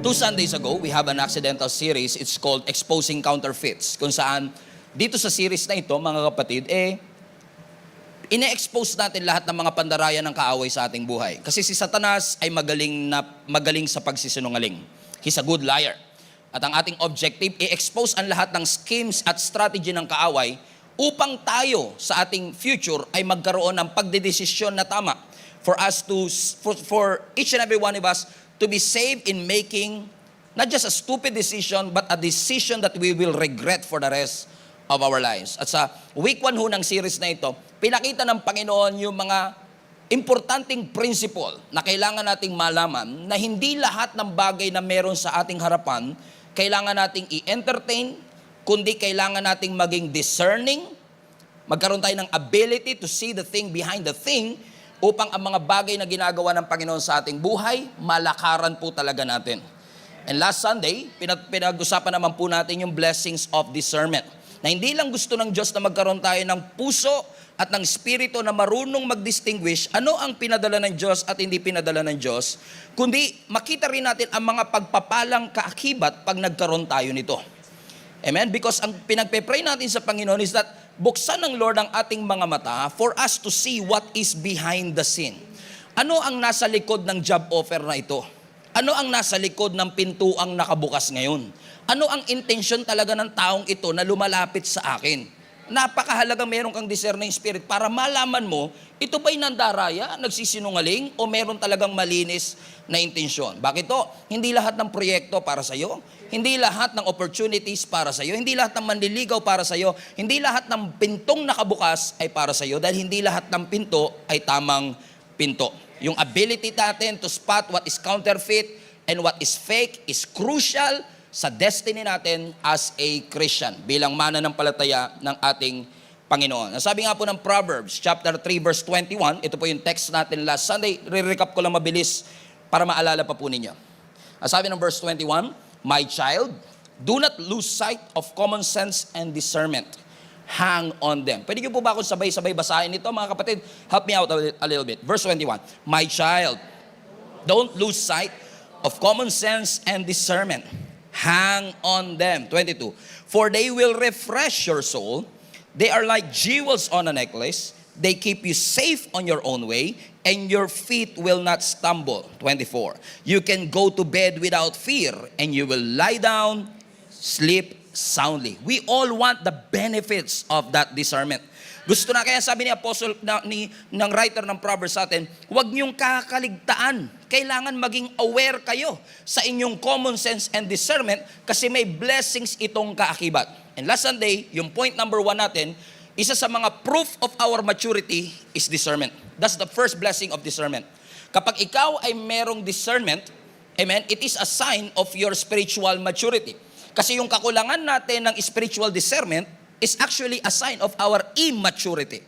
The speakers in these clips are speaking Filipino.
Two Sundays ago, we have an accidental series. It's called Exposing Counterfeits. Kung saan, dito sa series na ito, mga kapatid, ine-expose natin lahat ng mga pandarayan ng kaaway sa ating buhay. Kasi si Satanas ay magaling sa pagsisinungaling. He's a good liar. At ang ating objective, i-expose ang lahat ng schemes at strategy ng kaaway upang tayo sa ating future ay magkaroon ng pagdedesisyon na tama for us to, for each and every one of us to be saved in making not just a stupid decision, but a decision that we will regret for the rest of our lives. At sa week 1 ho ng series na ito, pinakita ng Panginoon yung mga importanteng principle na kailangan nating malaman na hindi lahat ng bagay na meron sa ating harapan, kailangan nating i-entertain, kundi kailangan nating maging discerning, magkaroon tayo ng ability to see the thing behind the thing, upang ang mga bagay na ginagawa ng Panginoon sa ating buhay, malakaran po talaga natin. And last Sunday, pinag-usapan naman po natin yung blessings of discernment. Na hindi lang gusto ng Diyos na magkaroon tayo ng puso at ng spirito na marunong mag-distinguish ano ang pinadala ng Diyos at hindi pinadala ng Diyos, kundi makita rin natin ang mga pagpapalang kaakibat pag nagkaroon tayo nito. Amen? Because ang pinagpe-pray natin sa Panginoon is that buksan ng Lord ang ating mga mata for us to see what is behind the scene. Ano ang nasa likod ng job offer na ito? Ano ang nasa likod ng pintuang nakabukas ngayon? Ano ang intensyon talaga ng taong ito na lumalapit sa akin? Napakahalaga meron kang discerning spirit para malaman mo, ito ba'y nandaraya, nagsisinungaling, o meron talagang malinis na intensyon? Bakit to? Hindi lahat ng proyekto para sa iyo, hindi lahat ng opportunities para sa iyo, hindi lahat ng manliligaw para sa iyo, hindi lahat ng pintong nakabukas ay para sa iyo, dahil hindi lahat ng pinto ay tamang pinto. Yung ability natin to spot what is counterfeit and what is fake is crucial sa destiny natin as a Christian, bilang mananampalataya ng ating Panginoon. Sabi nga po ng Proverbs, chapter 3, verse 21, ito po yung text natin last Sunday, re-recap ko lang mabilis para maalala pa po ninyo. Sabi ng verse 21, "My child, do not lose sight of common sense and discernment. Hang on them." Pwede niyo po ba akong sabay-sabay basahin ito, mga kapatid? Help me out a little bit. Verse 21, "My child, don't lose sight of common sense and discernment. Hang on them." 22, "For they will refresh your soul. They are like jewels on a necklace. They keep you safe on your own way, and your feet will not stumble." 24, "You can go to bed without fear, and you will lie down, sleep soundly." We all want the benefits of that discernment. Gusto na, kaya sabi ni Apostle, ng writer ng Proverbs sa atin, huwag niyong kakaligtaan. Kailangan maging aware kayo sa inyong common sense and discernment kasi may blessings itong kaakibat. And last Sunday, yung point number 1 natin, isa sa mga proof of our maturity is discernment. That's the first blessing of discernment. Kapag ikaw ay merong discernment, amen, it is a sign of your spiritual maturity. Kasi yung kakulangan natin ng spiritual discernment is actually a sign of our immaturity.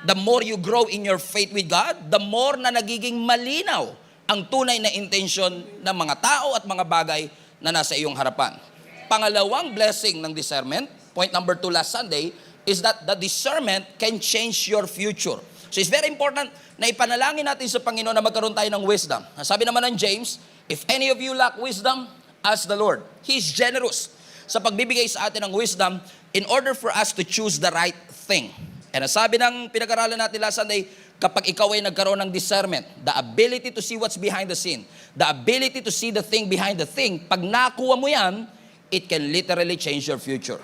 The more you grow in your faith with God, the more na nagiging malinaw ang tunay na intention ng mga tao at mga bagay na nasa iyong harapan. Pangalawang blessing ng discernment, point number 2 last Sunday, is that the discernment can change your future. So it's very important na ipanalangin natin sa Panginoon na magkaroon tayo ng wisdom. Sabi naman ng James, "If any of you lack wisdom, ask the Lord." He's generous sa pagbibigay sa atin ng wisdom in order for us to choose the right thing. And sabi ng pinag-aralan natin last Sunday, kapag ikaw ay nagkaroon ng discernment, the ability to see what's behind the scene, the ability to see the thing behind the thing, pag nakuha mo yan, it can literally change your future.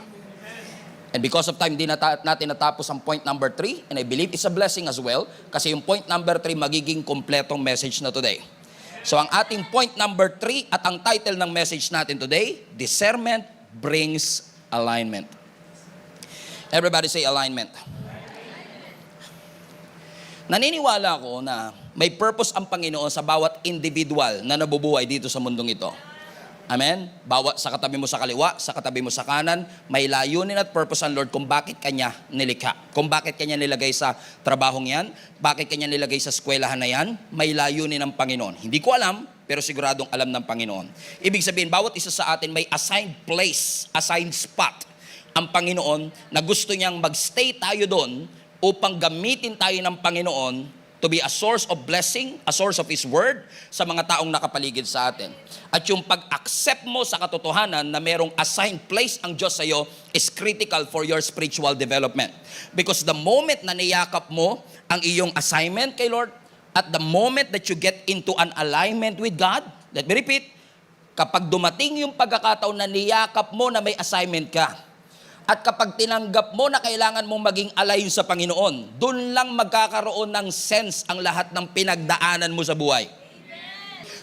And because of time, di natin natapos ang point number 3, and I believe it's a blessing as well, kasi yung point number 3 magiging kompletong message na today. So ang ating point number 3 at ang title ng message natin today, Discernment Brings Alignment. Everybody say alignment. Naniniwala ako na may purpose ang Panginoon sa bawat individual na nabubuhay dito sa mundong ito. Amen? Bawat sa katabi mo sa kaliwa, sa katabi mo sa kanan, may layunin at purpose ang Lord kung bakit Kanya nilikha. Kung bakit Kanya nilagay sa trabahong yan, bakit Kanya nilagay sa eskwelahan na yan, may layunin ng Panginoon. Hindi ko alam, pero siguradong alam ng Panginoon. Ibig sabihin, bawat isa sa atin may assigned place, assigned spot ang Panginoon na gusto niyang magstay tayo doon upang gamitin tayo ng Panginoon to be a source of blessing, a source of His Word sa mga taong nakapaligid sa atin. At yung pag-accept mo sa katotohanan na merong assigned place ang Diyos sa iyo is critical for your spiritual development. Because the moment na niyakap mo ang iyong assignment kay Lord, at the moment that you get into an alignment with God, let me repeat, kapag dumating yung pagkakataon na niyakap mo na may assignment ka, at kapag tinanggap mo na kailangan mong maging alayon sa Panginoon, dun lang magkakaroon ng sense ang lahat ng pinagdaanan mo sa buhay.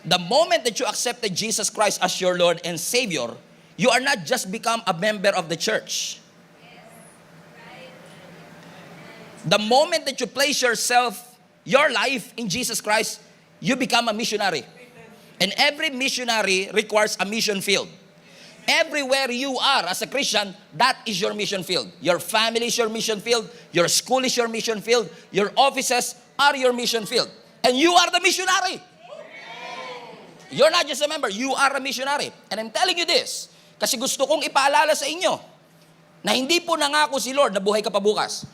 The moment that you accepted Jesus Christ as your Lord and Savior, you are not just become a member of the church. The moment that you place yourself, your life in Jesus Christ, you become a missionary. And every missionary requires a mission field. Everywhere you are as a Christian, that is your mission field. Your family is your mission field. Your school is your mission field. Your offices are your mission field. And you are the missionary. You're not just a member, you are a missionary. And I'm telling you this, kasi gusto kong ipaalala sa inyo na hindi po nangako si Lord na buhay ka pa bukas.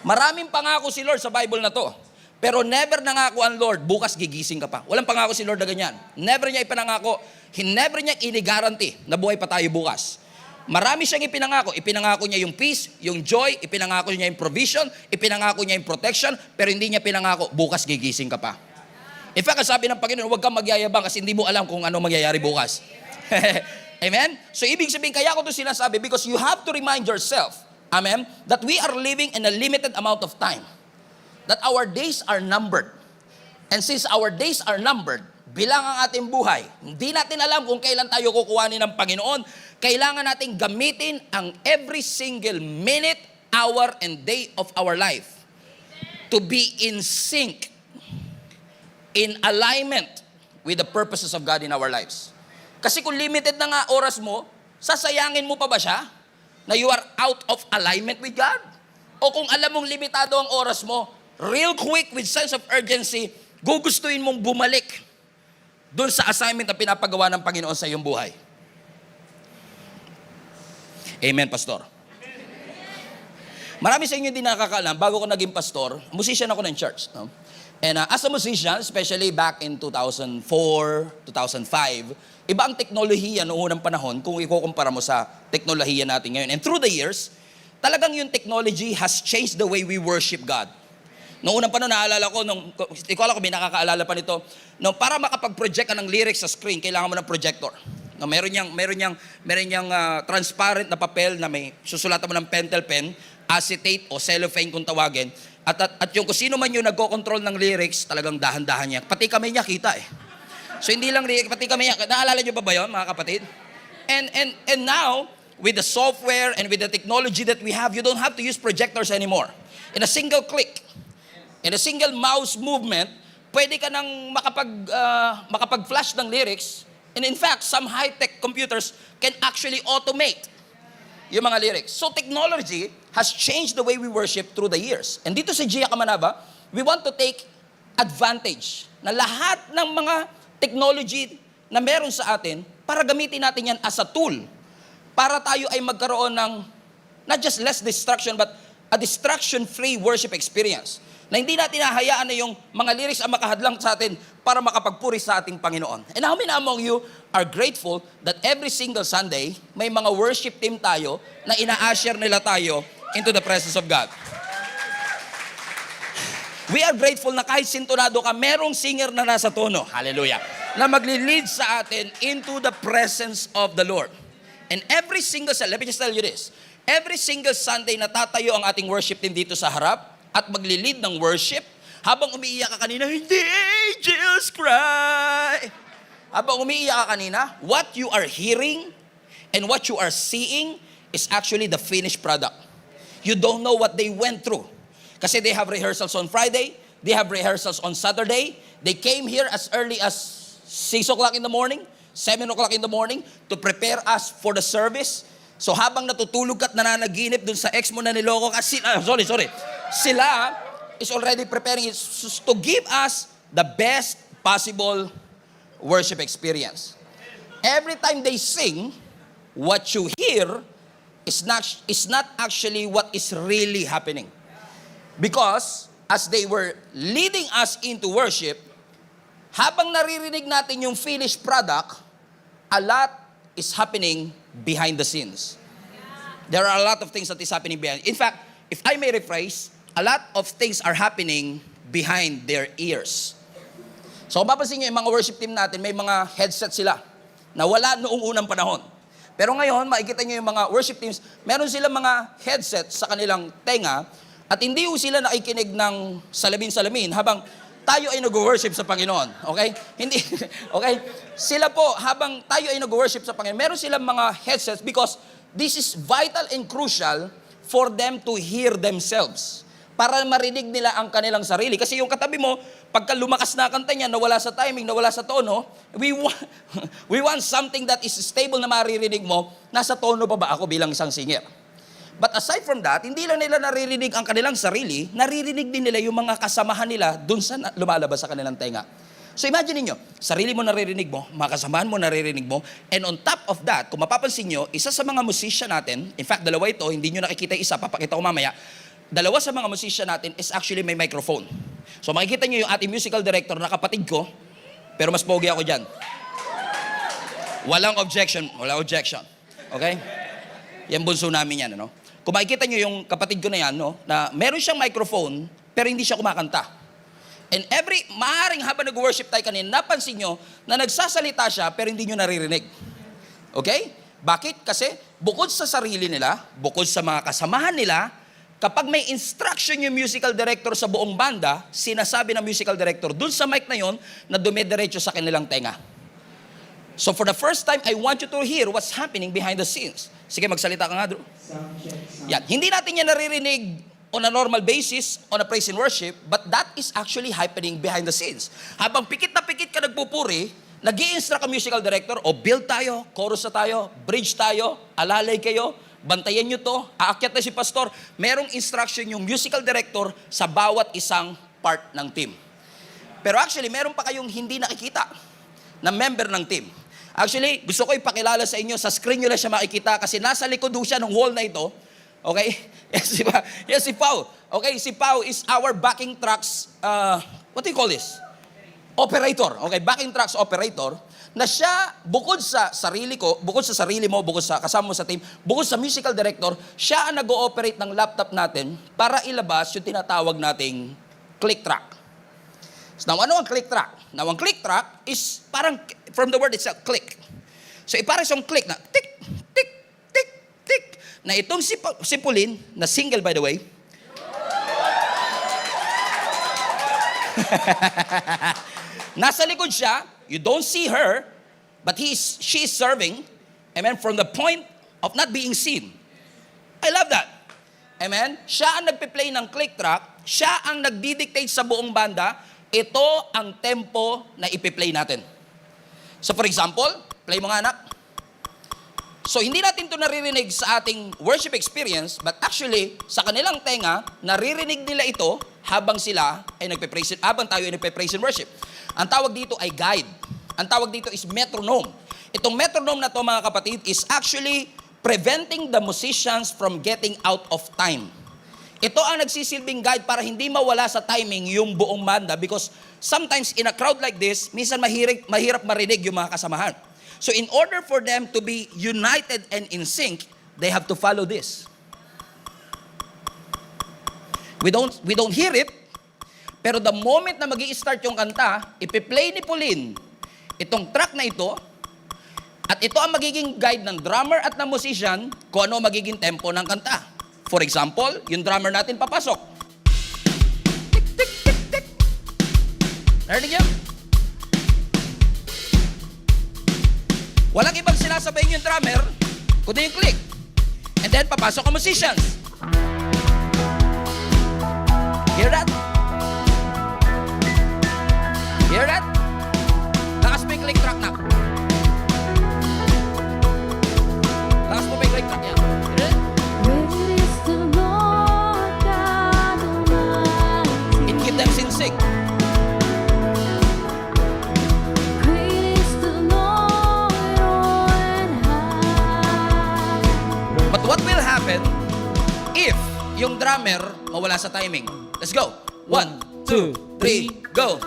Maraming pangako si Lord sa Bible na to. Pero never nangako ang Lord, bukas gigising ka pa. Walang pangako si Lord na ganyan. Never niya ipinangako. Never niya inigaranti na buhay pa tayo bukas. Marami siyang ipinangako. Ipinangako niya yung peace, yung joy, ipinangako niya yung provision, ipinangako niya yung protection, pero hindi niya pinangako, bukas gigising ka pa. In fact, sabi ng Panginoon, huwag kang magyayabang kasi hindi mo alam kung ano mangyayari bukas. Amen? So, ibig sabihin, kaya ko ito sinasabi because you have to remind yourself, amen, that we are living in a limited amount of time. That our days are numbered. And since our days are numbered, bilang ang ating buhay, hindi natin alam kung kailan tayo kukuhanin ng Panginoon. Kailangan natin gamitin ang every single minute, hour, and day of our life to be in sync, in alignment with the purposes of God in our lives. Kasi kung limited na nga oras mo, sasayangin mo pa ba siya na you are out of alignment with God? O kung alam mong limitado ang oras mo, real quick with sense of urgency, gugustuhin mong bumalik doon sa assignment na pinapagawa ng Panginoon sa iyong buhay. Amen, Pastor. Marami sa inyo din nakakaalam, bago ko naging pastor, musician ako ng church. No? And as a musician, especially back in 2004, 2005, iba ang teknolohiya noong unang panahon kung ikukumpara mo sa teknolohiya natin ngayon. And through the years, talagang yung technology has changed the way we worship God. Noong unang panahon, naalala ko, hindi ko alam kung may nakakaalala pa nito, para makapag-project ka ng lyrics sa screen, kailangan mo ng projector. No, meron niyang transparent na papel na may susulatan mo ng pentel pen, acetate o cellophane kung tawagin, at yung kung sino man yung nagko-control ng lyrics, talagang dahan-dahan niya. Pati kamay niya kita eh. So hindi lang lyrics, pati kamay niya. Naalala niyo ba yun, mga kapatid? And now, with the software and with the technology that we have, you don't have to use projectors anymore. In a single click, in a single mouse movement, pwede ka nang makapag-flash ng lyrics. And in fact, some high-tech computers can actually automate yung mga lyrics. So technology has changed the way we worship through the years. And dito sa Gia Kamanaba, we want to take advantage na lahat ng mga technology na meron sa atin para gamitin natin yan as a tool para tayo ay magkaroon ng not just less distraction but a distraction-free worship experience. Na hindi natin hahayaan na yung mga lyrics ang makahadlang sa atin para makapagpuri sa ating Panginoon. And how many among you are grateful that every single Sunday, may mga worship team tayo na ina-usher nila tayo into the presence of God? We are grateful na kahit sintonado ka, merong singer na nasa tono, hallelujah, na magli-lead sa atin into the presence of the Lord. And every single Sunday, let me just tell you this, every single Sunday natatayo ang ating worship team dito sa harap, at magli-lead ng worship, habang umiiyak ka kanina, hindi angels cry. Habang umiiyak ka kanina, what you are hearing and what you are seeing is actually the finished product. You don't know what they went through. Kasi they have rehearsals on Friday, they have rehearsals on Saturday, they came here as early as 6 o'clock in the morning, 7 o'clock in the morning to prepare us for the service. So habang natutulog ka at nananaginip dun sa ex mo na niloko ka, sila is already preparing it to give us the best possible worship experience. Every time they sing, what you hear is not actually what is really happening. Because as they were leading us into worship, habang naririnig natin yung finished product, a lot is happening behind the scenes. There are a lot of things that is happening behind. In fact, if I may rephrase, a lot of things are happening behind their ears. So kung mapapansin nyo, yung mga worship team natin, may mga headset sila na wala noong unang panahon. Pero ngayon, makikita nyo yung mga worship teams, meron silang mga headset sa kanilang tenga at hindi sila nakikinig ng salamin-salamin habang tayo ay nag-worship sa Panginoon. Okay? Hindi, okay? Sila po, habang tayo ay nag-worship sa Panginoon, meron silang mga headsets because this is vital and crucial for them to hear themselves. Para marinig nila ang kanilang sarili. Kasi yung katabi mo, pagka lumakas na kanta niya, nawala sa timing, nawala sa tono, we want something that is stable na maririnig mo, nasa tono pa ba ako bilang isang singer? But aside from that, hindi lang nila naririnig ang kanilang sarili, naririnig din nila yung mga kasamahan nila dun sa lumalabas sa kanilang tenga. So imagine niyo, sarili mo naririnig mo, mga kasamahan mo naririnig mo, and on top of that, kung mapapansin nyo, isa sa mga musician natin, in fact, dalawa ito, hindi nyo nakikita isa, papakita ko mamaya, dalawa sa mga musician natin is actually may microphone. So makikita nyo yung ating musical director na kapatid ko, pero mas pogi ako dyan. Walang objection. Okay? Yan bunso namin yan, ano? Kung makikita nyo yung kapatid ko na yan, no, na meron siyang microphone, pero hindi siya kumakanta. And maaaring habang nag-worship tayo kanina, napansin nyo na nagsasalita siya, pero hindi nyo naririnig. Okay? Bakit? Kasi bukod sa sarili nila, bukod sa mga kasamahan nila, kapag may instruction yung musical director sa buong banda, sinasabi ng musical director dun sa mic na yon na dumidiretso sa kanilang tenga. So for the first time, I want you to hear what's happening behind the scenes. Sige, magsalita ka nga, Drew. Yan. Hindi natin yan naririnig on a normal basis, on a praise and worship, but that is actually happening behind the scenes. Habang pikit na pikit ka nagpupuri, nag-i-instruct ang musical director, o build tayo, chorus na tayo, bridge tayo, alalay kayo, bantayan nyo to, aakyat na si pastor. Merong instruction yung musical director sa bawat isang part ng team. Pero actually, meron pa kayong hindi nakikita na member ng team. Actually, gusto ko ipakilala sa inyo, sa screen nyo lang siya makikita kasi nasa likod ho siya ng wall na ito. Okay? Yes, si Pao. Okay, si Pao is our backing tracks, what do you call this? Operator. Okay, backing tracks operator. Na siya, bukod sa sarili ko, bukod sa sarili mo, bukod sa kasama mo sa team, bukod sa musical director, siya ang nag-ooperate ng laptop natin para ilabas yung tinatawag nating click track. So, now, ano ang click track? Now, ang click track is parang, from the word itself, click. So, parang siyang click na, tick, tick, tick, tick, na itong si Pauline, na single by the way, nasa likod siya, you don't see her, but she is serving, amen, from the point of not being seen. I love that. Amen? Siya ang nagpe-play ng click track, siya ang nagdidictate sa buong banda, ito ang tempo na ipe-play natin. So for example, play mo nga anak. So hindi natin ito naririnig sa ating worship experience, but actually, sa kanilang tenga, naririnig nila ito habang sila ay nagpe-praise, habang tayo ay nagpe-praise and worship. Ang tawag dito ay guide. Ang tawag dito is metronome. Itong metronome na to mga kapatid is actually preventing the musicians from getting out of time. Ito ang nagsisilbing guide para hindi mawala sa timing yung buong banda because sometimes in a crowd like this, minsan mahirap marinig yung mga kasamahan. So in order for them to be united and in sync, they have to follow this. We don't hear it, pero the moment na magi-start yung kanta, ipi-play ni Pauline itong track na ito, at ito ang magiging guide ng drummer at ng musician kung ano magiging tempo ng kanta. For example, yung drummer natin papasok. Tik, tik, tik, tik. Narinig niyo? Walang ibang sinasabayin yung drummer, kundi yung click. And then, papasok ang musicians. Hear that? Hear that? Lakas mo yung click track na. Lakas mo yung click track yan. Hear that? It keeps them in sync. But what will happen if yung drummer mawala sa timing? Let's go. 1, 2, 3, go!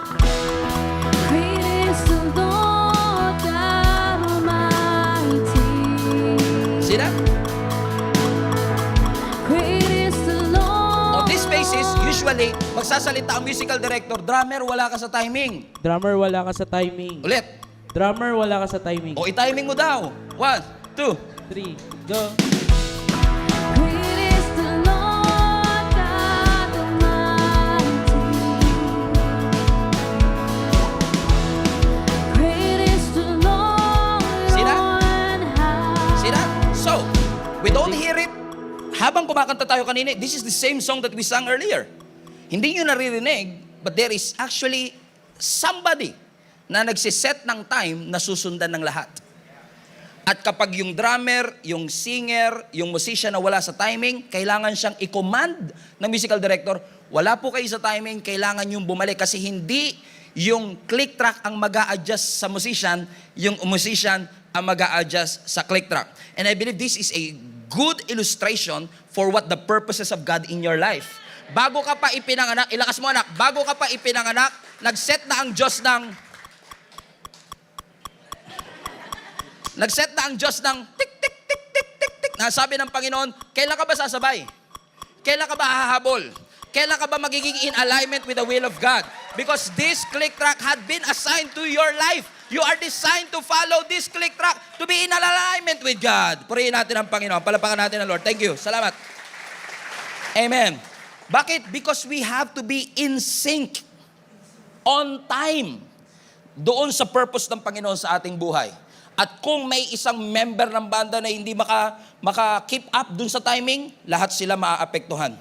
Great is the Lord God Almighty. See that? Great is the Lord. On this basis, usually, magsasalita ang musical director, drummer, wala ka sa timing. Drummer, wala ka sa timing. Ulit. Drummer, wala ka sa timing. O, i-timing mo daw. 1, 2. 3, go. Great is the Lord God Almighty. Great is the Lord See that? on high. See that? So, we don't hear it. Habang kumakanta tayo kanina, this is the same song that we sang earlier. Hindi nyo naririnig, but there is actually somebody na nagsiset ng time na susundan ng lahat. At kapag yung drummer, yung singer, yung musician na wala sa timing, kailangan siyang i-command ng musical director, wala po kayo sa timing, kailangan yung bumalik kasi hindi yung click track ang mag-a-adjust sa musician, yung musician ang mag-a-adjust sa click track. And I believe this is a good illustration for what the purposes of God in your life. Bago ka pa ipinanganak, ilakas mo anak, bago ka pa ipinanganak, nag-set na ang Diyos ng tik, tik, tik, tik, tik, tik. Nasabi ng Panginoon, kailan ka ba sasabay? Kailan ka ba hahabol? Kailan ka ba magiging in alignment with the will of God? Because this click track had been assigned to your life. You are designed to follow this click track to be in alignment with God. Purihin natin ang Panginoon. Palapakan natin ang Lord. Thank you. Salamat. Amen. Bakit? Because we have to be in sync, on time, doon sa purpose ng Panginoon sa ating buhay. At kung may isang member ng banda na hindi maka-keep up dun sa timing, lahat sila maaapektuhan.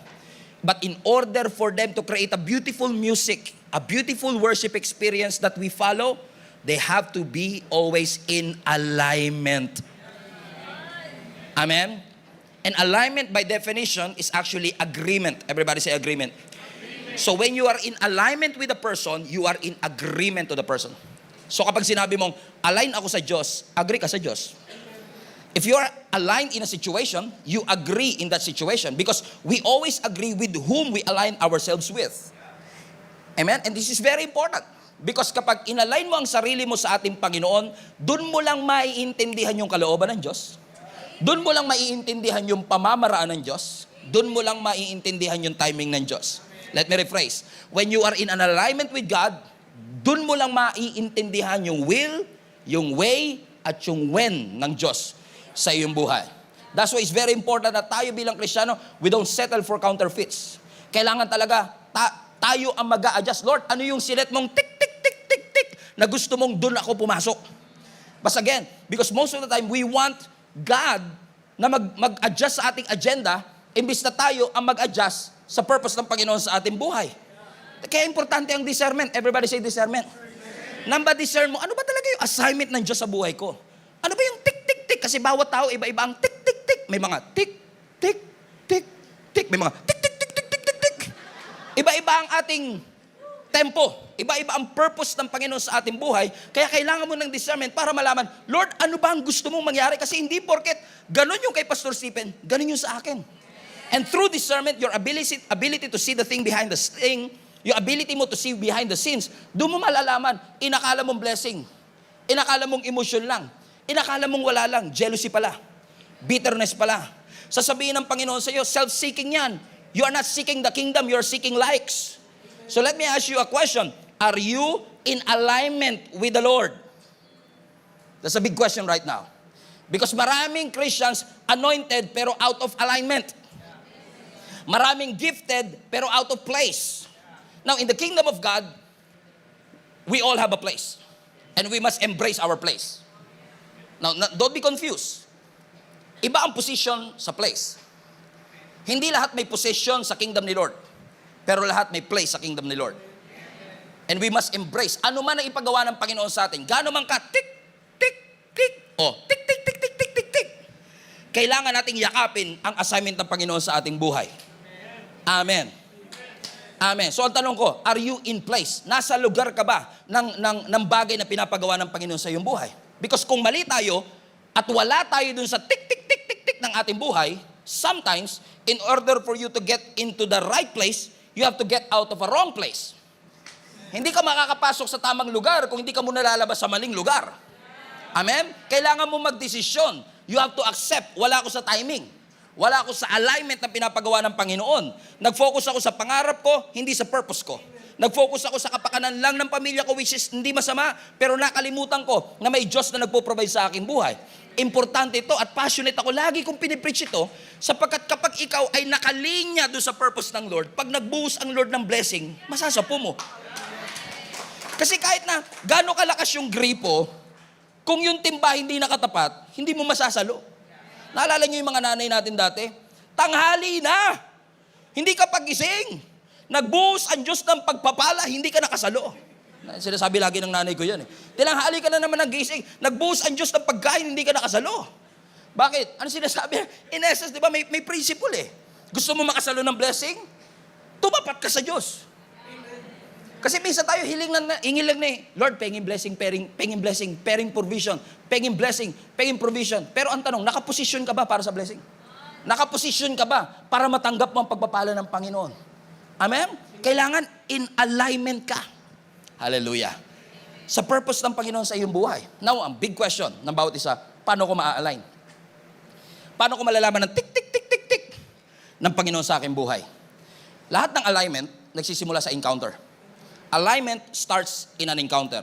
But in order for them to create a beautiful music, a beautiful worship experience that we follow, they have to be always in alignment. Amen? And alignment by definition is actually agreement. Everybody say agreement. So when you are in alignment with a person, you are in agreement to the person. So kapag sinabi mong, align ako sa Diyos, agree ka sa Diyos. If you are aligned in a situation, you agree in that situation because we always agree with whom we align ourselves with. Amen? And this is very important because kapag inalign mo ang sarili mo sa ating Panginoon, dun mo lang maiintindihan yung kalooban ng Diyos. Dun mo lang maiintindihan yung pamamaraan ng Diyos. Dun mo lang maiintindihan yung timing ng Diyos. Let me rephrase. When you are in an alignment with God, dun mo lang maiintindihan yung will, yung way, at yung when ng Diyos sa iyong buhay. That's why it's very important na tayo bilang Kristiyano, we don't settle for counterfeits. Kailangan talaga tayo ang mag-a-adjust. Lord, ano yung silet mong tik, tik, tik, tik, tik, na gusto mong dun ako pumasok? But again, because most of the time, we want God na mag-adjust sa ating agenda, imbis na tayo ang mag-adjust sa purpose ng Panginoon sa ating buhay. Kaya importante ang discernment. Everybody say discernment. Namba discern mo, ano ba talaga yung assignment ng Diyos sa buhay ko? Ano ba yung tik, tik, tik? Kasi bawat tao, iba-iba ang tik, tik, tik. May mga tik, tik, tik, tik. May mga tik, tik, tik, tik, tik, tik, tik. Iba-iba ang ating tempo. Iba-iba ang purpose ng Panginoon sa ating buhay. Kaya kailangan mo ng discernment para malaman, Lord, ano ba ang gusto mong mangyari? Kasi hindi porket ganun yung kay Pastor Stephen, ganun yung sa akin. And through discernment, your ability to see the thing behind the thing, yung ability mo to see behind the scenes, doon mo malalaman, inakala mong blessing, inakala mong emotion lang, inakala mong wala lang, jealousy pala, bitterness pala. Sasabihin ng Panginoon sa iyo, self-seeking yan. You are not seeking the kingdom, you are seeking likes. So let me ask you a question. Are you in alignment with the Lord? That's a big question right now. Because maraming Christians anointed pero out of alignment. Maraming gifted pero out of place. Now, in the kingdom of God, we all have a place. And we must embrace our place. Now, don't be confused. Iba ang position sa place. Hindi lahat may position sa kingdom ni Lord. Pero lahat may place sa kingdom ni Lord. And we must embrace. Ano man ang ipagawa ng Panginoon sa atin. Gaano man ka, tik, tik, tik. O, tik, tik, tik, tik, tik, tik, tik. Kailangan nating yakapin ang assignment ng Panginoon sa ating buhay. Amen. Amen. So ang tanong ko, are you in place? Nasa lugar ka ba ng bagay na pinapagawa ng Panginoon sa iyong buhay? Because kung mali tayo at wala tayo dun sa tik, tik, tik, tik, tik ng ating buhay, sometimes, in order for you to get into the right place, you have to get out of a wrong place. Hindi ka makakapasok sa tamang lugar kung hindi ka muna lalabas sa maling lugar. Amen? Kailangan mo magdesisyon. You have to accept, wala ako sa timing. Wala ako sa alignment na pinapagawa ng Panginoon. Nag-focus ako sa pangarap ko, hindi sa purpose ko. Nag-focus ako sa kapakanan lang ng pamilya ko, which is hindi masama, pero nakalimutan ko na may Diyos na nagpo-provide sa aking buhay. Importante ito at passionate ako. Lagi kong pinipreach ito sapagkat kapag ikaw ay nakalinya doon sa purpose ng Lord, pag nagbuhos ang Lord ng blessing, masasapo mo. Kasi kahit na gaano kalakas yung gripo, kung yung timba hindi nakatapat, hindi mo masasalo. Naalala niyo yung mga nanay natin dati? Tanghali na! Hindi ka pagising. Nagbuhos ang Diyos ng pagpapala, hindi ka nakasalo. Sinasabi lagi ng nanay ko yan. Tinanghali ka na naman nagising. Nagbuhos ang Diyos ng pagkain, hindi ka nakasalo. Bakit? Ano sinasabi? In essence, di ba, may principle eh. Gusto mo makasalo ng blessing? Tumapat ka sa Diyos. Kasi minsan tayo hingilang na eh. Lord, pengin blessing, pengin provision, pengin blessing, pengin provision. Pero ang tanong, nakaposisyon ka ba para sa blessing? Nakaposisyon ka ba para matanggap mo ang pagpapala ng Panginoon? Amen? Kailangan in alignment ka. Hallelujah. Sa purpose ng Panginoon sa iyong buhay. Now, ang big question ng bawat isa, paano ko ma-align? Paano ko malalaman ng tik, tik, tik, tik, tik ng Panginoon sa aking buhay? Lahat ng alignment, nagsisimula sa encounter. Alignment starts in an encounter.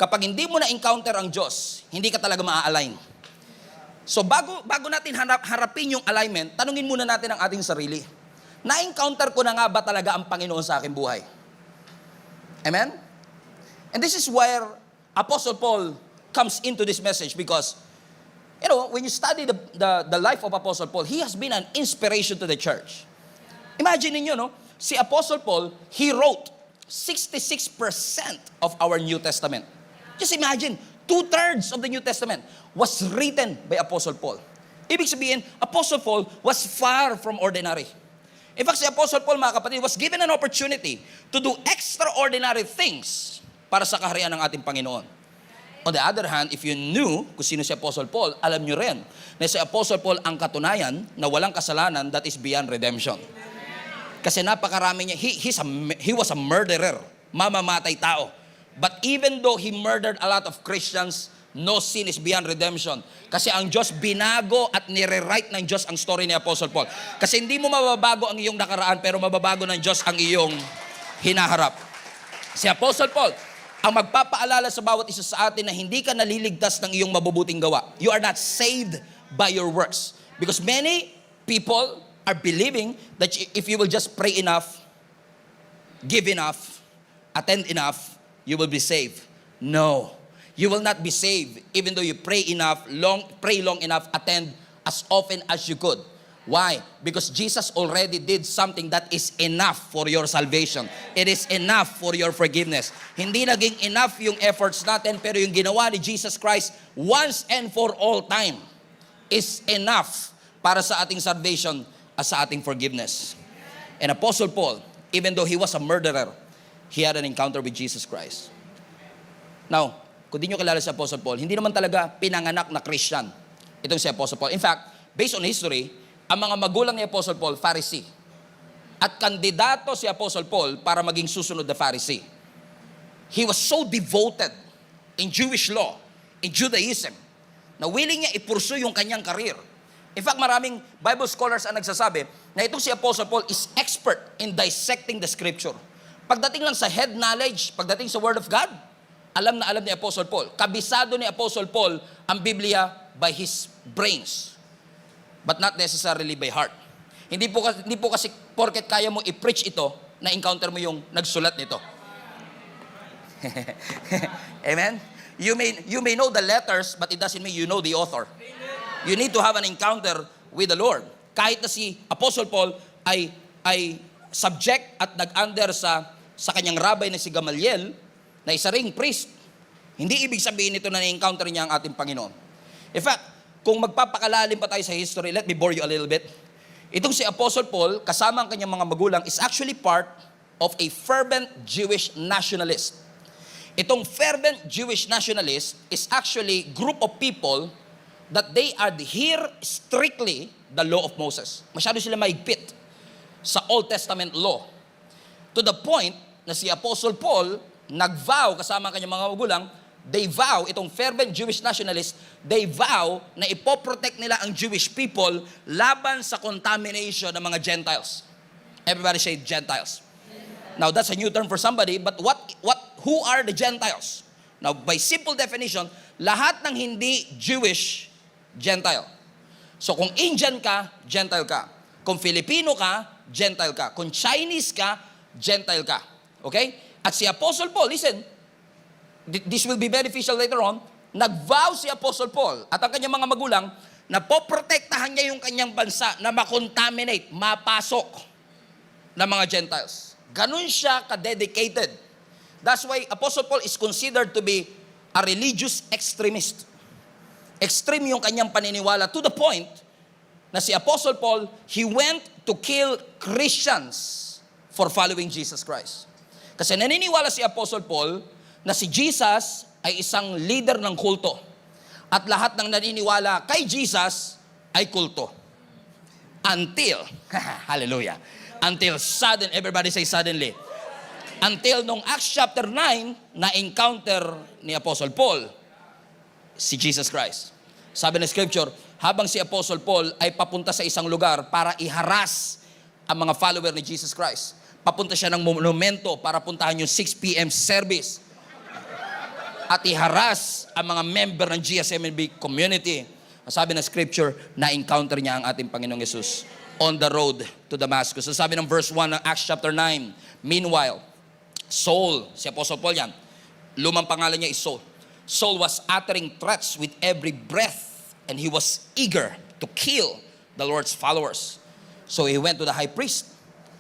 Kapag hindi mo na-encounter ang Diyos, hindi ka talaga ma-align. So bago natin harapin yung alignment, tanungin muna natin ang ating sarili. Na-encounter ko na nga ba talaga ang Panginoon sa aking buhay? Amen? And this is where Apostle Paul comes into this message because, you know, when you study the life of Apostle Paul, he has been an inspiration to the church. Imagine niyo, no? Si Apostle Paul, he wrote 66% of our New Testament. Just imagine, 2/3 of the New Testament was written by Apostle Paul. Ibig sabihin, Apostle Paul was far from ordinary. In fact, si Apostle Paul, mga kapatid, was given an opportunity to do extraordinary things para sa kaharian ng ating Panginoon. On the other hand, if you knew kung sino si Apostle Paul, alam nyo rin na si Apostle Paul ang katunayan na walang kasalanan that is beyond redemption. Kasi napakarami niya, he was a murderer, mamamatay tao. But even though he murdered a lot of Christians, no sin is beyond redemption. Kasi ang Diyos binago at nire-write ng Diyos ang story ni Apostle Paul. Kasi hindi mo mababago ang iyong nakaraan, pero mababago ng Diyos ang iyong hinaharap. Si Apostle Paul, ang magpapaalala sa bawat isa sa atin na hindi ka naliligtas ng iyong mabubuting gawa. You are not saved by your works. Because many people are believing that if you will just pray enough, give enough, attend enough, you will be saved. No. You will not be saved even though you pray long enough, attend as often as you could. Why? Because Jesus already did something that is enough for your salvation. It is enough for your forgiveness. Hindi naging enough yung efforts natin, pero yung ginawa ni Jesus Christ once and for all time is enough para sa ating salvation at sa ating forgiveness. And Apostle Paul, even though he was a murderer, he had an encounter with Jesus Christ. Now, kung di nyo kilala si Apostle Paul, hindi naman talaga pinanganak na Christian itong si Apostle Paul. In fact, based on history, ang mga magulang ni Apostle Paul, Pharisee. At kandidato si Apostle Paul para maging susunod na Pharisee. He was so devoted in Jewish law, in Judaism, na willing niya i-pursue yung kanyang career. In fact, maraming Bible scholars ang nagsasabi na itong si Apostle Paul is expert in dissecting the scripture. Pagdating lang sa head knowledge, pagdating sa Word of God, alam na alam ni Apostle Paul. Kabisado ni Apostle Paul ang Biblia by his brains, but not necessarily by heart. Hindi po kasi porket kaya mo i-preach ito, na encounter mo yung nagsulat nito. Amen? You may know the letters, but it doesn't mean you know the author. You need to have an encounter with the Lord. Kahit na si Apostle Paul ay subject at nag-under sa kanyang rabbi na si Gamaliel, na isa ring priest, hindi ibig sabihin nito na na-encounter niya ang ating Panginoon. In fact, kung magpapakalalim pa tayo sa history, let me bore you a little bit. Itong si Apostle Paul, kasama ang kanyang mga magulang, is actually part of a fervent Jewish nationalist. Itong fervent Jewish nationalist is actually group of people that they adhere strictly the law of Moses. Masyado sila maigpit sa Old Testament law. To the point na si Apostle Paul, nag-vow kasama ang kanyang mga magulang, they vow, itong fervent Jewish nationalists, they vow na ipoprotect nila ang Jewish people laban sa contamination ng mga Gentiles. Everybody say Gentiles. Now, that's a new term for somebody, but who are the Gentiles? Now, by simple definition, lahat ng hindi Jewish, Gentile. So, kung Indian ka, Gentile ka. Kung Filipino ka, Gentile ka. Kung Chinese ka, Gentile ka. Okay? At si Apostle Paul, listen, this will be beneficial later on, nag-vow si Apostle Paul at ang kanyang mga magulang na poprotektahan niya yung kanyang bansa na makontaminate, mapasok ng mga Gentiles. Ganun siya ka-dedicated. That's why Apostle Paul is considered to be a religious extremist. Extreme yung kanyang paniniwala to the point na si Apostle Paul, he went to kill Christians for following Jesus Christ. Kasi naniniwala si Apostle Paul na si Jesus ay isang leader ng kulto. At lahat ng naniniwala kay Jesus ay kulto. Until, hallelujah, until sudden, everybody say suddenly. Until nung Acts chapter 9, na-encounter ni Apostle Paul si Jesus Christ. Sabi ng scripture, habang si Apostle Paul ay papunta sa isang lugar para iharas ang mga follower ni Jesus Christ. Papunta siya ng monumento para puntahan yung 6 p.m. service. At iharas ang mga member ng GSMNB community. Sabi ng scripture, na-encounter niya ang ating Panginoong Yesus on the road to Damascus. So sabi ng verse 1 ng Acts chapter 9, meanwhile, Saul, si Apostle Paul yan, lumang pangalan niya is Saul. Saul was uttering threats with every breath and he was eager to kill the Lord's followers. So he went to the high priest.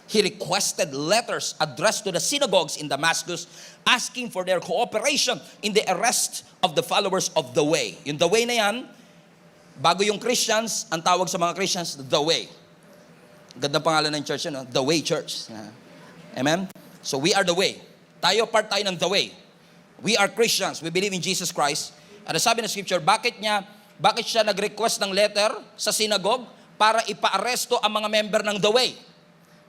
He requested letters addressed to the synagogues in Damascus asking for their cooperation in the arrest of the followers of the way. Yung the way na yan, bago yung Christians, ang tawag sa mga Christians, the way. Ganda pangalan ng church yun, no? The Way Church. Amen? So we are the way. Tayo, part tayo ng the way. We are Christians. We believe in Jesus Christ. At sabi ng scripture, bakit siya nag-request ng letter sa synagogue para ipa-aresto ang mga member ng the way?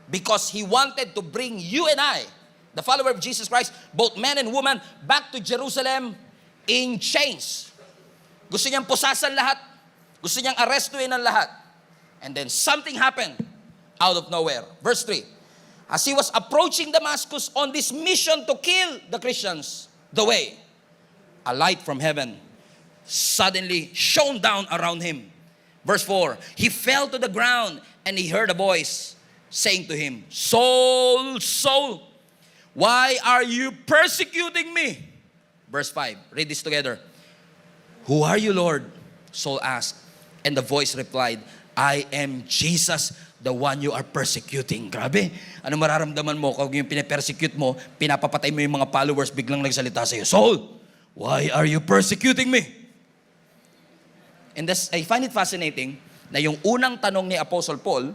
Because he wanted to bring you and I, the follower of Jesus Christ, both men and women, back to Jerusalem in chains. Gusto niyang pusasan lahat. Gusto niyang arestuin ang lahat. And then something happened out of nowhere. Verse 3. As he was approaching Damascus on this mission to kill the Christians, the way, a light from heaven suddenly shone down around him. Verse 4. He fell to the ground and he heard a voice saying to him, Saul, Saul, why are you persecuting me? Verse 5. Read this together. Who are you, Lord? Saul asked. And the voice replied, I am Jesus, the one you are persecuting. Grabe. Ano mararamdaman mo kung yung pinapersecute mo, pinapapatay mo yung mga followers, biglang nagsalita sa iyo, Saul, why are you persecuting me? And this, I find it fascinating na yung unang tanong ni Apostle Paul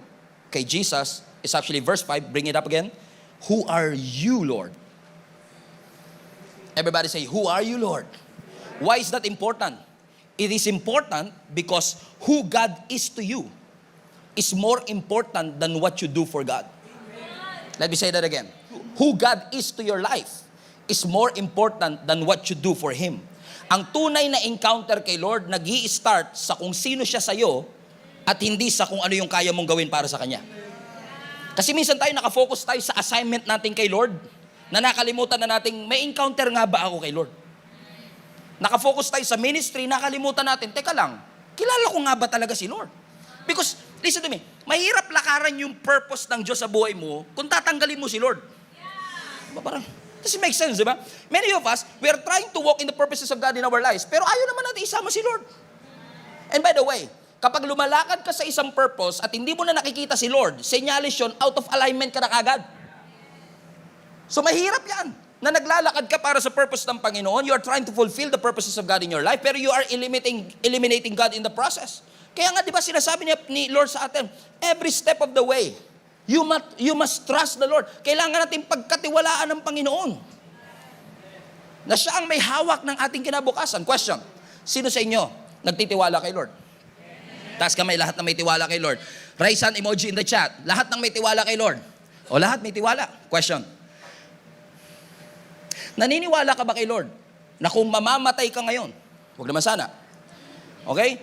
kay Jesus is actually verse 5. Bring it up again. Who are you, Lord? Everybody say, who are you, Lord? Why is that important? It is important because who God is to you is more important than what you do for God. Let me say that again. Who God is to your life is more important than what you do for Him. Ang tunay na encounter kay Lord, nag-i-start sa kung sino siya sa'yo at hindi sa kung ano yung kaya mong gawin para sa Kanya. Kasi minsan tayo nakafocus tayo sa assignment natin kay Lord na nakalimutan na natin, may encounter nga ba ako kay Lord? Nakafocus tayo sa ministry, nakalimutan natin, teka lang, kilala ko nga ba talaga si Lord? Because, listen to me, mahirap lakaran yung purpose ng Diyos sa buhay mo kung tatanggalin mo si Lord. Diba parang, does it make sense, di ba? Many of us, we are trying to walk in the purposes of God in our lives, pero ayaw naman natin isama si Lord. And by the way, kapag lumalakad ka sa isang purpose at hindi mo na nakikita si Lord, senyalis yun, out of alignment ka na kagad. So mahirap yan, na naglalakad ka para sa purpose ng Panginoon, you are trying to fulfill the purposes of God in your life, pero you are eliminating God in the process. Kaya nga, di ba, sinasabi ni Lord sa atin, every step of the way, you must trust the Lord. Kailangan natin pagkatiwalaan ng Panginoon. Na siya ang may hawak ng ating kinabukasan. Question, sino sa inyo nagtitiwala kay Lord? Taas kamay, lahat na may tiwala kay Lord. Raise hand emoji in the chat. Lahat ng may tiwala kay Lord. O lahat may tiwala. Question, Naniniwala ka ba kay Lord na kung mamamatay ka ngayon, huwag naman sana, okay?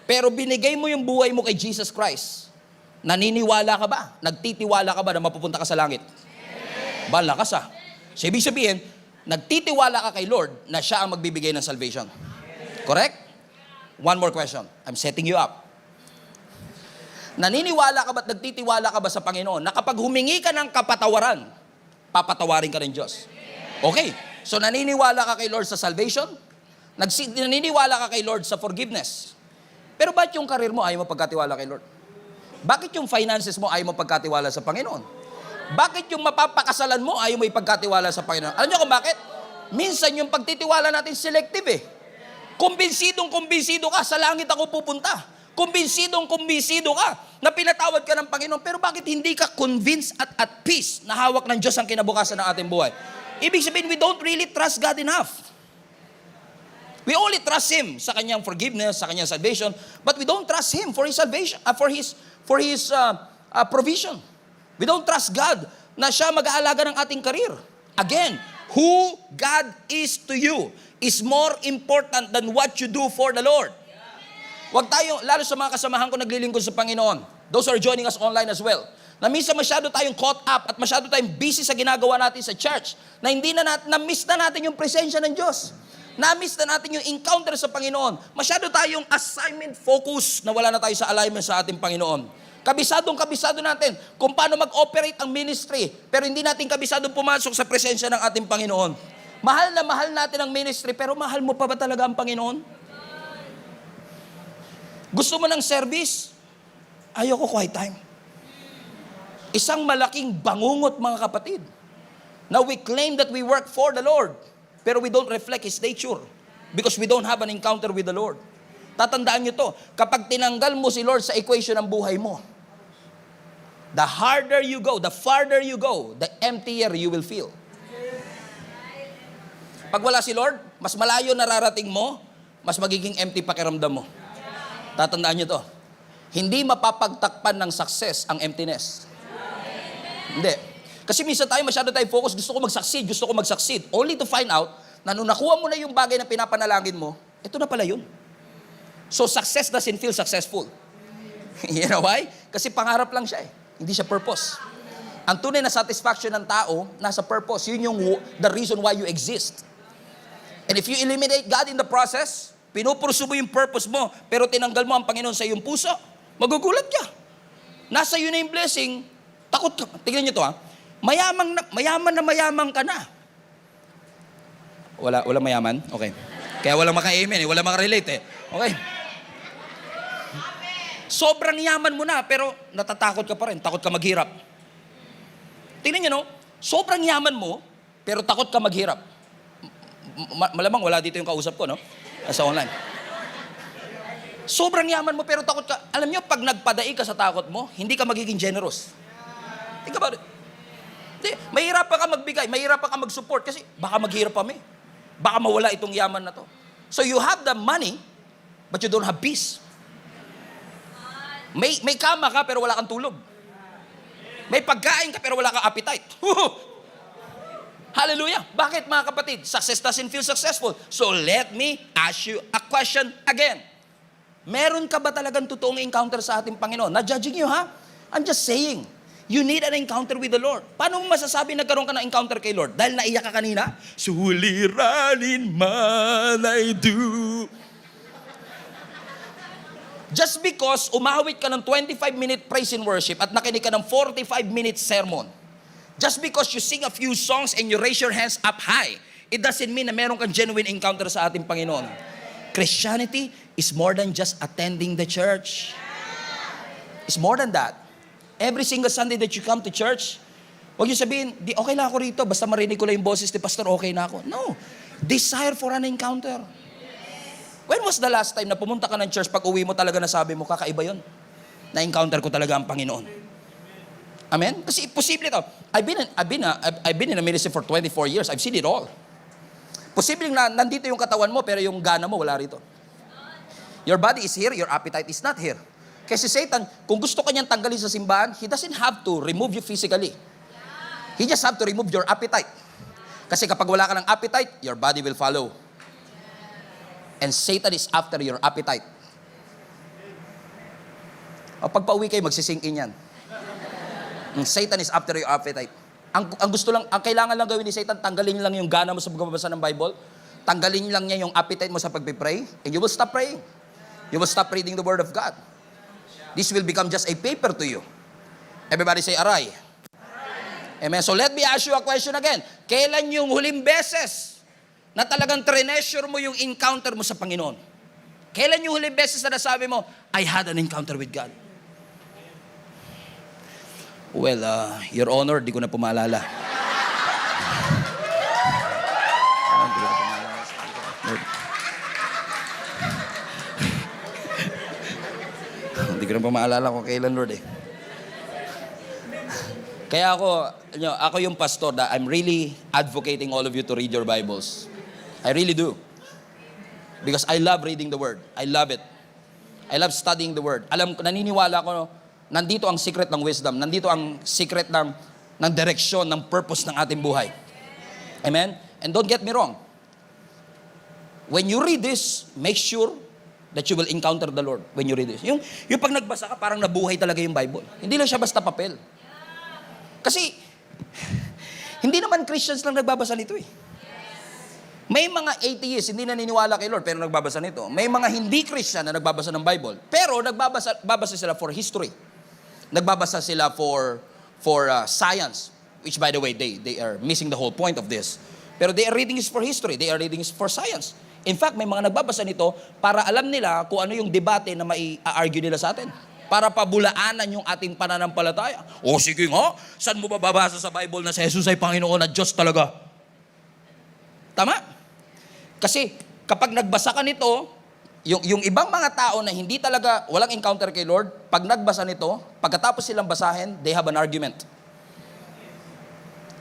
Pero binigay mo yung buhay mo kay Jesus Christ, naniniwala ka ba? Nagtitiwala ka ba na mapupunta ka sa langit? Bala ka sa. So, ibig sabihin, nagtitiwala ka kay Lord na siya ang magbibigay ng salvation. Correct? One more question. I'm setting you up. Naniniwala ka ba at nagtitiwala ka ba sa Panginoon na kapag humingi ka ng kapatawaran, papatawarin ka ng Diyos? Okay. So, naniniwala ka kay Lord sa salvation? Naniniwala ka kay Lord sa forgiveness? Pero bakit yung karir mo ayaw mo pagkatiwala kay Lord? Bakit yung finances mo ayaw mo pagkatiwala sa Panginoon? Bakit yung mapapakasalan mo ayaw mo ipagkatiwala sa Panginoon? Alam niyo kung bakit? Minsan yung pagtitiwala natin selective eh. Kumbinsidong-kumbinsido ka, sa langit ako pupunta. Kumbinsidong-kumbinsido ka na pinatawad ka ng Panginoon. Pero bakit hindi ka convinced at peace na hawak ng Diyos ang kinabukasan ng ating buhay? Ibig sabihin, we don't really trust God enough. We only trust Him sa kanyang forgiveness, sa kanyang salvation, but we don't trust Him for His salvation, for His provision. We don't trust God na siya mag-aalaga ng ating career. Again, who God is to you is more important than what you do for the Lord. Huwag tayo, lalo sa mga kasamahan ko naglilingkod sa Panginoon, those who are joining us online as well, na minsan masyado tayong caught up at masyado tayong busy sa ginagawa natin sa church, na hindi na-miss na natin yung presensya ng Diyos. Na-miss na natin yung encounter sa Panginoon. Masyado tayong assignment focus na wala na tayo sa alignment sa ating Panginoon. Kabisado natin kung paano mag-operate ang ministry, pero hindi natin kabisadong pumasok sa presensya ng ating Panginoon. Mahal na mahal natin ang ministry, pero mahal mo pa ba talaga ang Panginoon? Gusto mo ng service? Ayoko quiet time. Isang malaking bangungot, mga kapatid. Now we claim that we work for the Lord, pero we don't reflect His nature because we don't have an encounter with the Lord. Tatandaan nyo to, kapag tinanggal mo si Lord sa equation ng buhay mo, the harder you go, the farther you go, the emptier you will feel. Pag wala si Lord, mas malayo nararating mo, mas magiging empty pakiramdam mo. Tatandaan nyo to, hindi mapapagtakpan ng success ang emptiness. Hindi. Kasi minsan tayo masyado tayo focus, gusto ko mag-succeed, only to find out na nung nakuha mo na yung bagay na pinapanalangin mo, ito na pala yun. So success doesn't feel successful. You know why? Kasi pangarap lang siya eh. Hindi siya purpose. Ang tunay na satisfaction ng tao, nasa purpose. Yun yung the reason why you exist. And if you eliminate God in the process, pinupursu mo yung purpose mo, pero tinanggal mo ang Panginoon sa iyong puso, magugulat ka. Nasa iyo na yung blessing, takot ka. Tignan niyo to ha. Mayaman ka na. Wala mayaman? Okay. Kaya walang maka-amen eh. Walang maka-relate eh. Okay. Sobrang yaman mo na, pero natatakot ka pa rin. Takot ka maghirap. Tingnan niyo no? Sobrang yaman mo, pero takot ka maghirap. Malamang wala dito yung kausap ko, no? Sa online. Sobrang yaman mo, pero takot ka. Alam niyo, pag nagpadai ka sa takot mo, hindi ka magiging generous. Think about it. Mahirap pa ka magbigay, mahirap pa ka mag-support kasi baka maghirap pa baka mawala itong yaman na to. So you have the money, but you don't have peace. May kama ka pero wala kang tulog. May pagkain ka pero wala kang appetite. Hallelujah. Bakit mga kapatid? Success doesn't feel successful. So let me ask you a question again. Meron ka ba talagang totoong encounter sa ating Panginoon? Not judging you ha? I'm just saying. You need an encounter with the Lord. Paano mo masasabi nagkaroon ka ng encounter kay Lord? Dahil naiyak ka kanina? Suliranin man I do. Just because umawit ka ng 25-minute praise and worship at nakinig ka ng 45-minute sermon, just because you sing a few songs and you raise your hands up high, it doesn't mean na meron kang genuine encounter sa ating Panginoon. Christianity is more than just attending the church. It's more than that. Every single Sunday that you come to church, huwag niyo sabihin, okay lang ako rito, basta marinig ko lang yung boses ni Pastor, okay na ako. No. Desire for an encounter. When was the last time na pumunta ka ng church, pag uwi mo talaga nasabi mo, kakaiba yun? Na-encounter ko talaga ang Panginoon. Amen? Kasi posible ito. I've been in a ministry for 24 years. I've seen it all. Posibleng na nandito yung katawan mo, pero yung gana mo wala rito. Your body is here, your appetite is not here. Kasi Satan, kung gusto kanyang tanggalin sa simbahan, he doesn't have to remove you physically. He just have to remove your appetite. Kasi kapag wala ka ng appetite, your body will follow. And Satan is after your appetite. O pag pauwi kayo, magsisink in yan. Satan is after your appetite. Ang gusto lang, ang kailangan lang gawin ni Satan, tanggalin lang yung gana mo sa pagbabasa ng Bible. Tanggalin lang niya yung appetite mo sa pagpipray. And you will stop praying. You will stop reading the Word of God. This will become just a paper to you. Everybody say, aray. Amen. So let me ask you a question again. Kailan yung huling beses na talagang treasure mo yung encounter mo sa Panginoon? Kailan yung huling beses na nasabi mo, I had an encounter with God? Well, Your Honor, di ko na pumaalala. Hindi ko na pumaalala kung kailan, Lord eh. Kaya ako yung pastor that I'm really advocating all of you to read your Bibles. I really do. Because I love reading the Word. I love it. I love studying the Word. Naniniwala ko, nandito ang secret ng wisdom. Nandito ang secret ng direksyon, ng purpose ng ating buhay. Amen? And don't get me wrong. When you read this, make sure that you will encounter the Lord when you read this. Yung pag nagbasa ka, parang nabuhay talaga yung Bible. Hindi lang siya basta papel. Kasi, hindi naman Christians lang nagbabasa nito eh. May mga atheists, hindi naniniwala kay Lord, pero nagbabasa nito. May mga hindi Christian na nagbabasa ng Bible, pero nagbabasa sila for history. Nagbabasa sila for science, which by the way, they are missing the whole point of this. Pero they are reading this for history, they are reading this for science. In fact, may mga nagbabasa nito para alam nila kung ano yung debate na mai-argue nila sa atin. Para pabulaanan yung ating pananampalataya. O sige nga, saan mo bababasa sa Bible na si Jesus ay Panginoon at Diyos talaga? Tama? Kasi kapag nagbasa ka nito, yung ibang mga tao na hindi talaga, walang encounter kay Lord, pag nagbasa nito, pagkatapos silang basahin, they have an argument.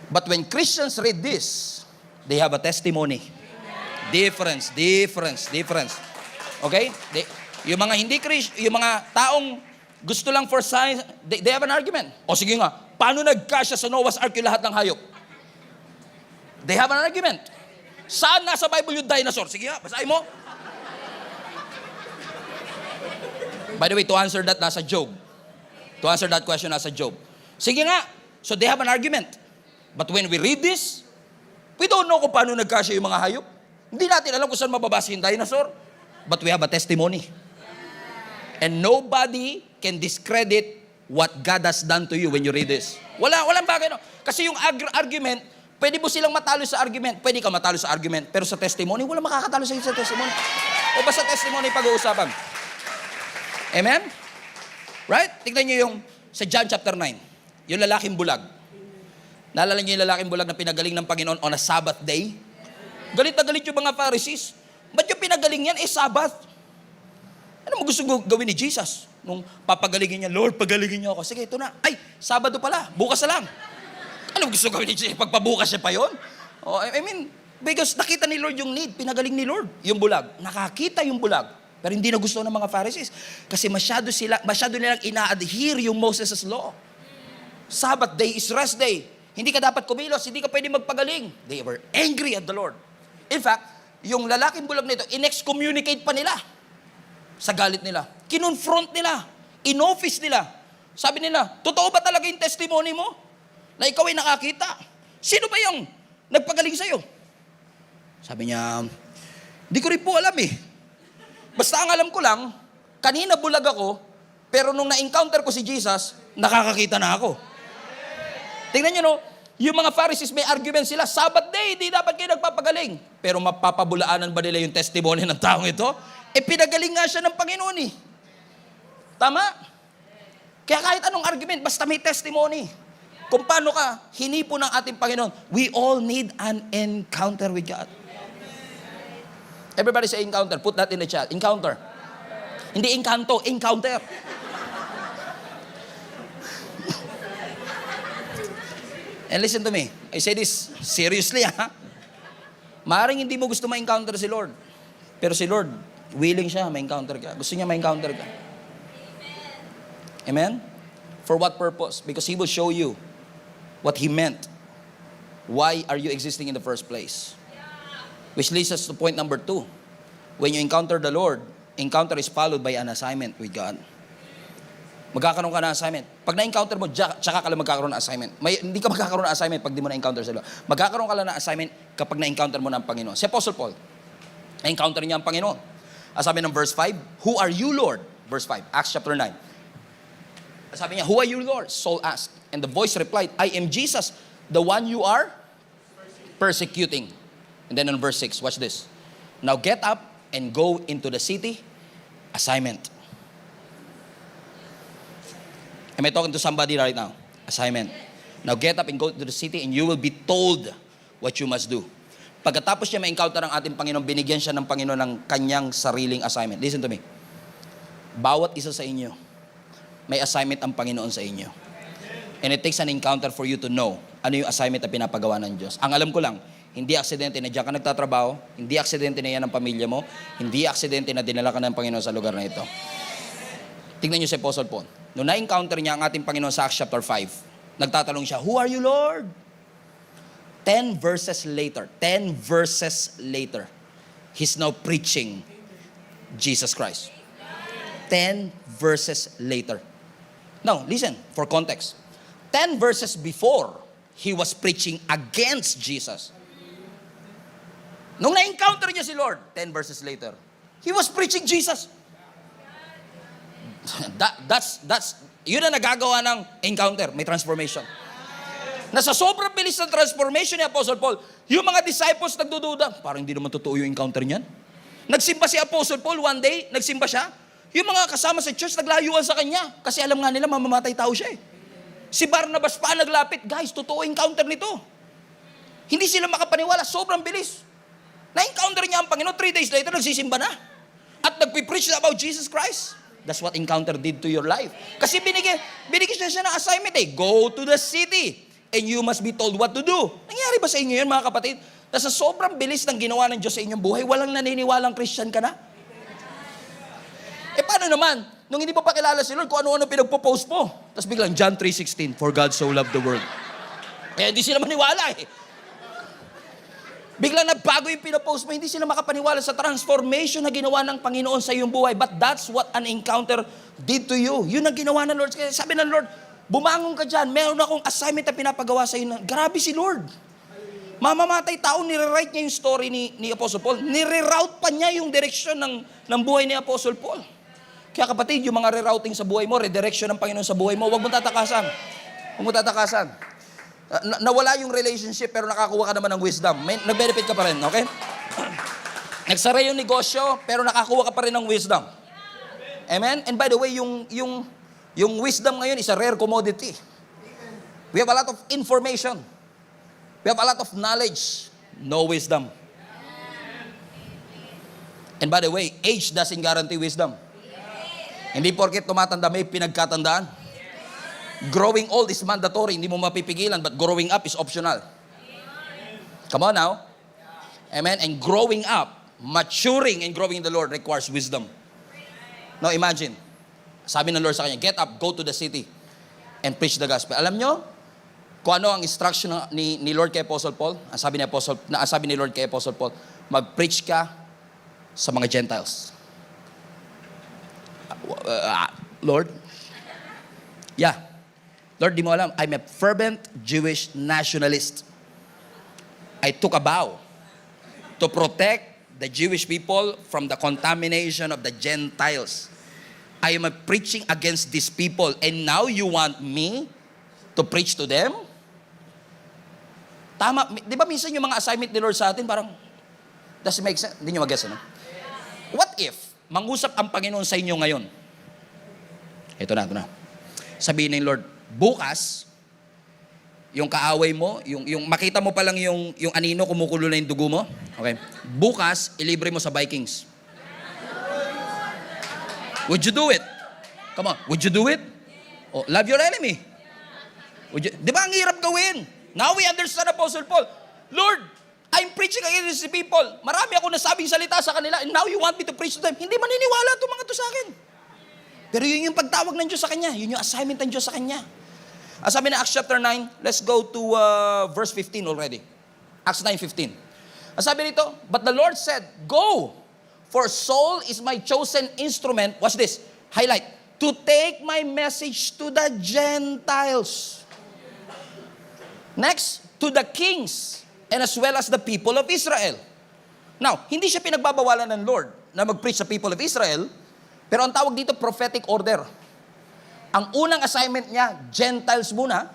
But when Christians read this, they have a testimony. Difference. Okay? Yung mga hindi Christian, yung mga taong gusto lang for science, they have an argument. O sige nga, paano nagkasya sa Noah's Ark yung lahat ng hayop? They have an argument. Saan nasa Bible yung dinosaur? Sige nga, basahin mo. By the way, to answer that, nasa Job. To answer that question, nasa Job. Sige nga, so they have an argument. But when we read this, we don't know kung paano nagkasya yung mga hayop. Hindi natin alam kung saan mababasa yung dinosaur. But we have a testimony. And nobody can discredit what God has done to you when you read this. Walang bagay, no? Kasi yung argument, pwede mo silang matalo sa argument. Pwede ka matalo sa argument. Pero sa testimony, wala makakatalo sa testimony. O ba sa testimony pag-uusapan? Amen? Right? Tignan nyo yung sa John chapter 9. Yung lalaking bulag. Naalala nyo yung lalaking bulag na pinagaling ng Panginoon on a Sabbath day? Galit na galit yung mga Pharisees. Ba't yung pinagaling yan? Sabbath. Ano mo gusto gawin ni Jesus? Nung papagalingin niya, Lord, pagalingin niyo ako. Sige, ito na. Ay, Sabado pala. Bukas na lang. Ano mo gusto gawin ni Jesus? Pagpabukas siya pa yun? Oh, I mean, because nakita ni Lord yung need. Pinagaling ni Lord yung bulag. Nakakita yung bulag. Pero hindi na gusto ng mga Pharisees. Kasi masyado nilang ina-adhere yung Moses' law. Sabbath day is rest day. Hindi ka dapat kumilos. Hindi ka pwede magpagaling. They were angry at the Lord. In fact, yung lalaking bulag nito, in-excommunicate pa nila. Sa galit nila. Kinonfront nila. In-office nila. Sabi nila, totoo ba talaga yung testimony mo? Na ikaw ay nakakita? Sino ba yung nagpagaling sa'yo? Sabi niya, di ko rin po alam eh. Basta ang alam ko lang, kanina bulag ako, pero nung na-encounter ko si Jesus, nakakakita na ako. Tingnan niyo no, yung mga Pharisees may argument sila, Sabbath day, di dapat kayo nagpapagaling. Pero mapapabulaanan ba nila yung testimony ng taong ito? Pinagaling nga siya ng Panginoon eh. Tama? Kaya kahit anong argument, basta may testimony. Kung paano ka hinipo ng ating Panginoon, we all need an encounter with God. Everybody say encounter. Put that in the chat. Encounter. Hindi encanto, encounter. And listen to me. I say this seriously, ha? Maaaring hindi mo gusto ma-encounter si Lord. Pero si Lord, willing siya ma-encounter ka. Gusto niya ma-encounter ka. Amen? For what purpose? Because He will show you what He meant Why are you existing in the first place? Which leads us to point number 2. When you encounter the Lord, encounter is followed by an assignment with God. Magkakaroon ka ng assignment. Pag na-encounter mo, tsaka ka lang magkakaroon ng assignment. Hindi ka magkakaroon ng assignment pag di mo na-encounter sa Lord. Magkakaroon ka lang ng assignment kapag na-encounter mo ng Panginoon. Si Apostle Paul, na-encounter niya ang Panginoon. Sabi ng verse 5, Who are you, Lord? Verse 5, Acts chapter 9. Sabi niya, Who are you, Lord? Saul asked. And the voice replied, I am Jesus, the one you are persecuting. And then in verse 6, watch this. Now get up and go into the city. Assignment. Am I talking to somebody right now? Assignment. Now get up and go to the city and you will be told what you must do. Pagkatapos niya ma-encounter ang ating Panginoon, binigyan siya ng Panginoon ng kanyang sariling assignment. Listen to me. Bawat isa sa inyo, may assignment ang Panginoon sa inyo. And it takes an encounter for you to know ano yung assignment na pinapagawa ng Diyos. Ang alam ko lang, hindi aksidente na diyan ka nagtatrabaho, hindi aksidente na yan ang pamilya mo, hindi aksidente na dinala ka ng Panginoon sa lugar na ito. Tingnan niyo si Apostle Paul. Noong na-encounter niya ang ating Panginoon sa Acts chapter 5, nagtatanong siya, Who are you, Lord? 10 verses later, he's now preaching Jesus Christ. 10 verses later. Now, listen, for context. 10 verses before, he was preaching against Jesus. Nung na-encounter niya si Lord, 10 verses later, he was preaching Jesus. Yun ang nagagawa ng encounter, may transformation. Nasa sobrang bilis ng transformation ni Apostle Paul, yung mga disciples nagdududa, parang hindi naman totoo yung encounter niyan. Nagsimba si Apostle Paul one day, nagsimba siya, yung mga kasama sa church naglayuan sa kanya, kasi alam nga nila mamamatay tao siya eh. Si Barnabas pa naglapit, guys, totoo encounter nito. Hindi sila makapaniwala, sobrang bilis. Na-encounter niya ang Panginoon, 3 days later, nagsisimba na. At nagpipreach about Jesus Christ. That's what encounter did to your life. Kasi binigyan siya ng assignment eh. Go to the city and you must be told what to do. Nangyari ba sa inyo yun, mga kapatid? Nasa sobrang bilis ng ginawa ng Diyos sa inyong buhay, walang naniniwalang Christian ka na? Eh paano naman? Nung hindi pa kilala si Lord, kung ano-ano pinagpo-post mo. Tapos biglang, John 3:16, For God so loved the world. Eh, hindi sila maniwala eh. Biglang nagbago yung pinapost mo, hindi sila makapaniwala sa transformation na ginawa ng Panginoon sa iyong buhay. But that's what an encounter did to you. Yun ang ginawa ng Lord. Kaya sabi ng Lord, bumangon ka dyan, meron akong assignment na pinapagawa sa iyo. Grabe si Lord. Mamamatay tao, nire-write niya yung story ni Apostle Paul. Nire-route pa niya yung direksyon ng buhay ni Apostle Paul. Kaya kapatid, yung mga rerouting sa buhay mo, redirection ng Panginoon sa buhay mo, huwag mong tatakasan. Huwag mong tatakasan. Nawala yung relationship pero nakakuha ka naman ng wisdom. Nag-benefit ka pa rin, okay? Nagsara yung negosyo pero nakakuha ka pa rin ng wisdom. Amen? And by the way, yung wisdom ngayon is a rare commodity. We have a lot of information. We have a lot of knowledge. No wisdom. And by the way, age doesn't guarantee wisdom. Hindi porket tumatanda may pinagkatandaan. Growing old is mandatory, hindi mo mapipigilan, but growing up is optional. Come on now. Amen? And growing up, maturing and growing in the Lord requires wisdom. Now imagine, sabi ng Lord sa kanya, get up, go to the city, and preach the gospel. Alam nyo, kung ano ang instruction ni Lord kay Apostle Paul? Ang sabi ni Lord kay Apostle Paul, mag-preach ka sa mga Gentiles. Lord? Yeah. Lord, di mo alam, I'm a fervent Jewish nationalist. I took a vow to protect the Jewish people from the contamination of the Gentiles. I am preaching against these people and now you want me to preach to them? Tama. Di ba minsan yung mga assignment ni Lord sa atin parang doesn't make sense? Hindi nyo mag-guess, ano? What if mangusap ang Panginoon sa inyo ngayon? Ito na. Sabihin ng Lord, bukas, yung kaaway mo, yung makita mo pa lang yung anino, kumukulo na yung dugo mo. Okay. Bukas, ilibre mo sa Vikings. Would you do it? Come on, would you do it? Oh, love your enemy. Di ba ang hirap gawin? Now we understand Apostle Paul. Lord, I'm preaching against the people. Marami ako nasabing salita sa kanila and now you want me to preach to them. Hindi maniniwala itong mga to sa akin. Pero yun yung pagtawag ng Diyos sa kanya. Yun yung assignment ng Diyos sa kanya. Sabi na Acts chapter 9, let's go to verse 15 already. Acts 9:15. Sabi nito, but the Lord said, go, for Saul is my chosen instrument. Watch this, highlight, to take my message to the Gentiles. Next, to the kings, and as well as the people of Israel. Now, hindi siya pinagbabawalan ng Lord na mag-preach sa people of Israel, pero ang tawag dito, prophetic order. Ang unang assignment niya, Gentiles muna,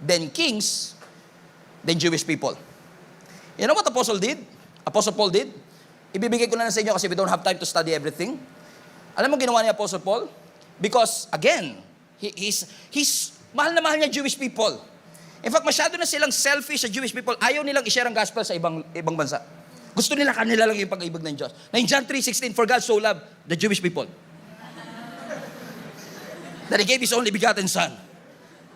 then kings, then Jewish people. You know what Apostle Paul did? Ibibigay ko na lang sa inyo kasi we don't have time to study everything. Alam mo ginawa ni Apostle Paul? Because, again, he's mahal na mahal niya Jewish people. In fact, masyado na silang selfish sa Jewish people. Ayaw nilang i-share ang gospel sa ibang bansa. Gusto nila kanila lang yung pag-ibig ng Diyos. Na in John 3:16, for God so loved the Jewish people that He gave His only begotten Son.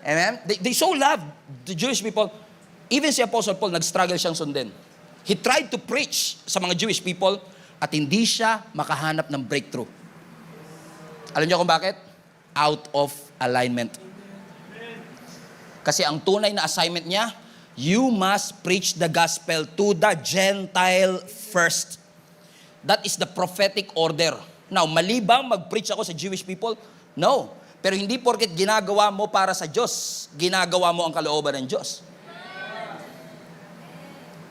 Amen? They so loved the Jewish people. Even si Apostle Paul, nag-struggle siyang sundin. He tried to preach sa mga Jewish people at hindi siya makahanap ng breakthrough. Alam niyo kung bakit? Out of alignment. Kasi ang tunay na assignment niya, you must preach the gospel to the Gentile first. That is the prophetic order. Now, mali bang mag-preach ako sa Jewish people? No. Pero hindi porket ginagawa mo para sa Diyos, ginagawa mo ang kalooban ng Diyos.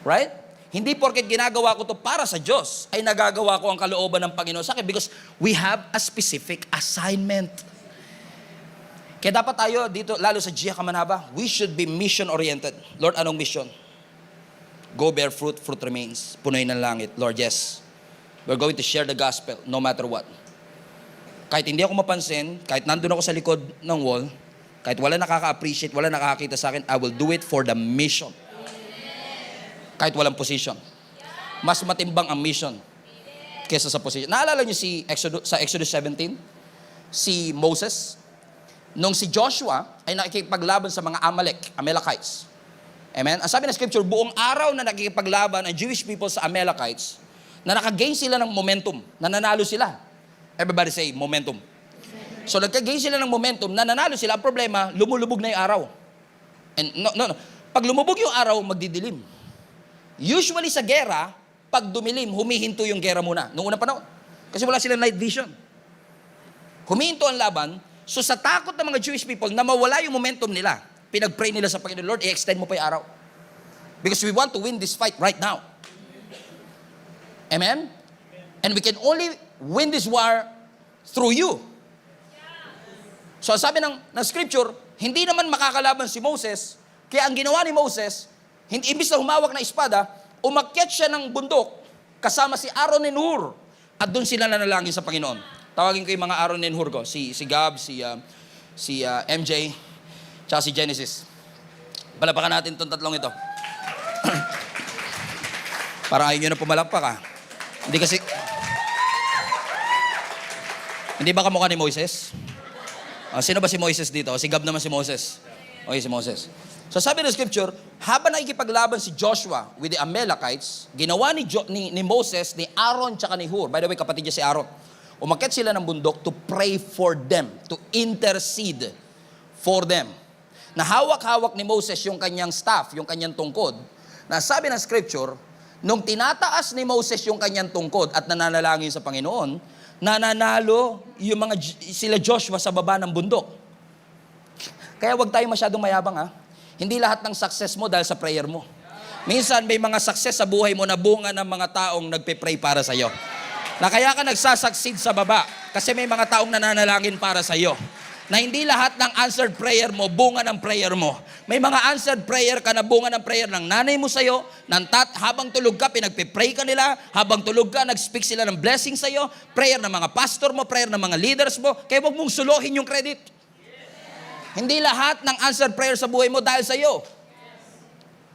Right? Hindi porket ginagawa ko to para sa Diyos, ay nagagawa ko ang kalooban ng Panginoon sa akin because we have a specific assignment. Kaya dapat tayo dito, lalo sa Gia Kamanaba, we should be mission-oriented. Lord, anong mission? Go bear fruit, fruit remains. Punoy ng langit. Lord, yes. We're going to share the gospel no matter what. Kahit hindi ako mapansin, kahit nandun ako sa likod ng wall, kahit wala nakaka-appreciate, wala nakakakita sa akin, I will do it for the mission. Kahit walang position. Mas matimbang ang mission kesa sa position. Naalala niyo sa Exodus 17? Si Moses, nung si Joshua ay nakikipaglaban sa mga Amalekites. Amen? Ang sabi ng scripture, buong araw na nakikipaglaban ang Jewish people sa Amalekites, na nakagain sila ng momentum, na nanalo sila. Everybody say, momentum. So nagka-gain sila ng momentum, nananalo sila. Ang problema, lumulubog na yung araw. And no. Pag lumubog yung araw, magdidilim. Usually sa gera, pag dumilim, humihinto yung gera muna. Noong unang panahon. Kasi wala silang night vision. Humihinto ang laban. So sa takot ng mga Jewish people na mawala yung momentum nila, pinag-pray nila sa Panginoon, Lord, i-extend mo pa yung araw. Because we want to win this fight right now. Amen? And we can only win this war through you. So sabi ng scripture, hindi naman makakalaban si Moses, kaya ang ginawa ni Moses, imbis na humawak na espada, umakyat siya ng bundok kasama si Aaron and Hur at doon sila nanalangin sa Panginoon. Tawagin ko yung mga Aaron and Hur ko, si Gab, si MJ, tsaka si Genesis. Palapakan natin itong tatlong ito. Parang ayaw nyo na pumalakpak ha. Hindi kasi... Hindi ba kamukha ni Moises? Sino ba si Moises dito? Si Gab naman si Moses. Okay, si Moses. So sabi ng scripture, habang nakikipaglaban si Joshua with the Amalekites, ginawa ni Moses, ni Aaron, tsaka ni Hur. By the way, kapatid niya si Aaron. Umakyat sila ng bundok to pray for them, to intercede for them. Nahawak-hawak ni Moses yung kanyang staff, yung kanyang tungkod. Na sabi ng scripture, nung tinataas ni Moses yung kanyang tungkod at nananalangin sa Panginoon, nananalo yung sila Joshua sa baba ng bundok. Kaya wag tayo masyadong mayabang ha. Hindi lahat ng success mo dahil sa prayer mo. Minsan may mga success sa buhay mo na bunga ng mga taong nagpe-pray para sa iyo. Na kaya ka nagsasucceed sa baba kasi may mga taong nananalangin para sa iyo. Na hindi lahat ng answered prayer mo, bunga ng prayer mo. May mga answered prayer ka na bunga ng prayer ng nanay mo sa'yo, habang tulog ka, pinagpipray ka nila, habang tulog ka, nag-speak sila ng blessing sa'yo, prayer ng mga pastor mo, prayer ng mga leaders mo, kaya huwag mong suluhin yung credit. Hindi lahat ng answered prayer sa buhay mo dahil sa'yo.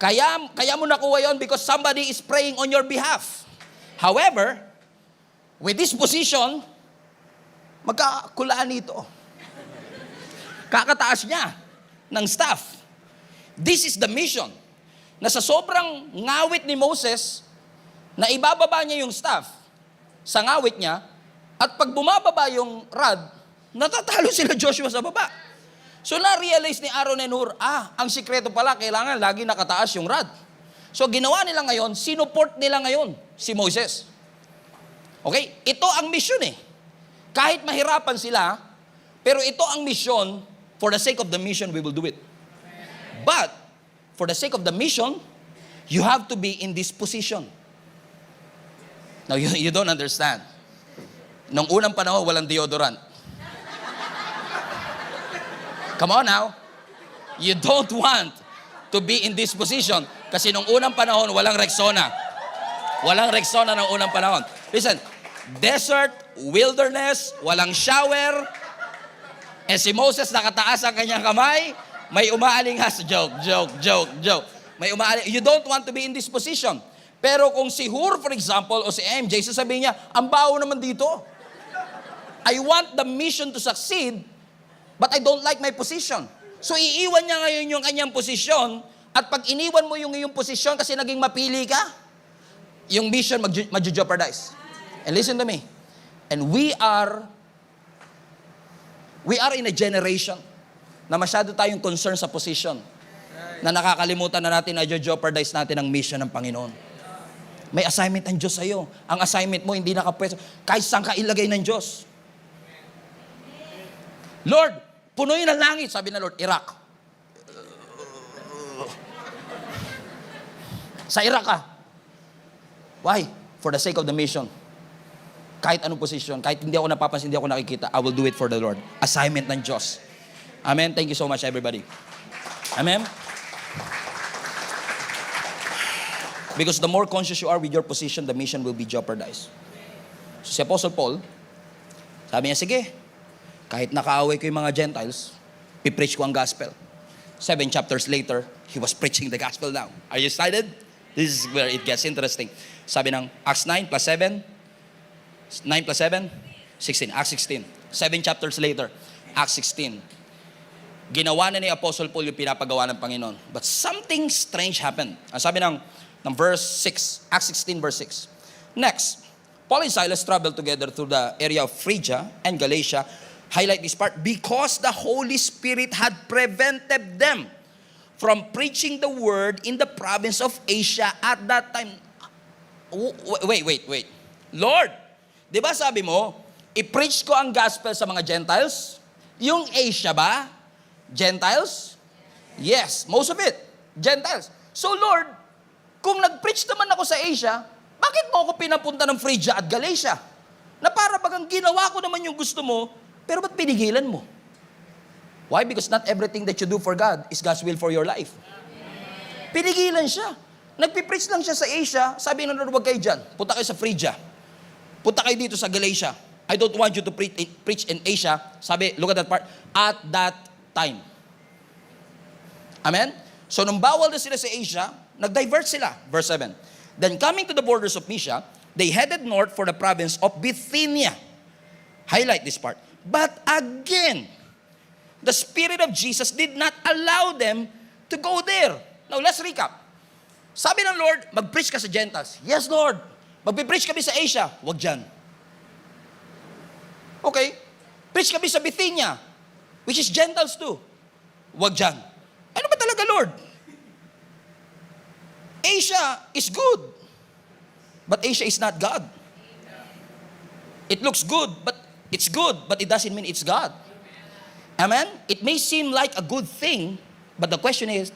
Kaya mo nakuha yon because somebody is praying on your behalf. However, with this position, magkakulaan ito. Kakataas niya ng staff. This is the mission. Na sa sobrang ngawit ni Moses, na ibababa niya yung staff sa ngawit niya, at pag bumababa yung rod, natatalo sila Joshua sa baba. So na-realize ni Aaron and Hur, ang sikreto pala, kailangan lagi nakataas yung rod. So ginawa nila ngayon, sinuport nila ngayon si Moses. Okay? Ito ang mission eh. Kahit mahirapan sila, pero ito ang mission, for the sake of the mission, we will do it. But, for the sake of the mission, you have to be in this position. Now, you don't understand. Nung unang panahon, walang deodorant. Come on now. You don't want to be in this position kasi nung unang panahon, walang Rexona. Walang Rexona nung unang panahon. Listen, desert, wilderness, walang shower, si Moses nakataas ang kanyang kamay, may umaalinghas. Joke. May umaaling. You don't want to be in this position. Pero kung si Hur, for example, o si MJ, sasabihin niya, ang baho naman dito. I want the mission to succeed, but I don't like my position. So iiwan niya ngayon yung kanyang posisyon, at pag iniwan mo yung iyong posisyon kasi naging mapili ka, yung mission mag-jeopardize. And listen to me. And we are in a generation na masyado tayong concerned sa position, na nakakalimutan na natin na jeopardize natin ang mission ng Panginoon. May assignment ang Diyos sa'yo. Ang assignment mo hindi nakapwesto. Kahit saan ka ilagay ng Diyos. Lord, punuin ang langit, sabi na Lord, Iraq. Sa Iraq ka. Why? For the sake of the mission. Kahit anong position, kahit hindi ako napapansin, hindi ako nakikita, I will do it for the Lord. Assignment ng Diyos. Amen? Thank you so much, everybody. Amen? Because the more conscious you are with your position, the mission will be jeopardized. So si Apostle Paul, sabi niya, sige, kahit nakaaway ko yung mga Gentiles, pipreach ko ang gospel. 7 chapters later, he was preaching the gospel now. Are you excited? This is where it gets interesting. Sabi ng Acts 9 plus 7, 9 plus 7, 16. Acts 16. 7 chapters later, Acts 16. Ginawa na ni Apostle Paul yung pinapagawa ng Panginoon. But something strange happened. Ang sabi ng verse 6, Acts 16 verse 6. Next, Paul and Silas traveled together through the area of Phrygia and Galatia. Highlight this part. Because the Holy Spirit had prevented them from preaching the word in the province of Asia at that time. Wait. Lord, di ba sabi mo, i-preach ko ang gospel sa mga Gentiles? Yung Asia ba? Gentiles? Yes, most of it. Gentiles. So Lord, kung nag-preach naman ako sa Asia, bakit mo ako pinapunta ng Phrygia at Galatia? Na para bagang ginawa ko naman yung gusto mo, pero ba't pinigilan mo? Why? Because not everything that you do for God is God's will for your life. Pinigilan siya. Nagpipreach lang siya sa Asia, sabi ng Lord, huwag kayo dyan. Punta kayo sa Phrygia. Punta kayo dito sa Galatia. I don't want you to preach in Asia. Sabi, look at that part, at that time. Amen? So nung bawal na sila sa Asia, nag-divert sila. Verse 7. Then coming to the borders of Mysia, they headed north for the province of Bithynia. Highlight this part. But again, the Spirit of Jesus did not allow them to go there. Now let's recap. Sabi ng Lord, mag-preach ka sa Gentiles. Yes, Lord. Mag-preach kami sa Asia. Huwag dyan. Okay. Preach kami sa Bithynia, which is Gentiles too. Huwag dyan. Ano ba talaga, Lord? Asia is good, but Asia is not God. It looks good, but it doesn't mean it's God. Amen? It may seem like a good thing, but the question is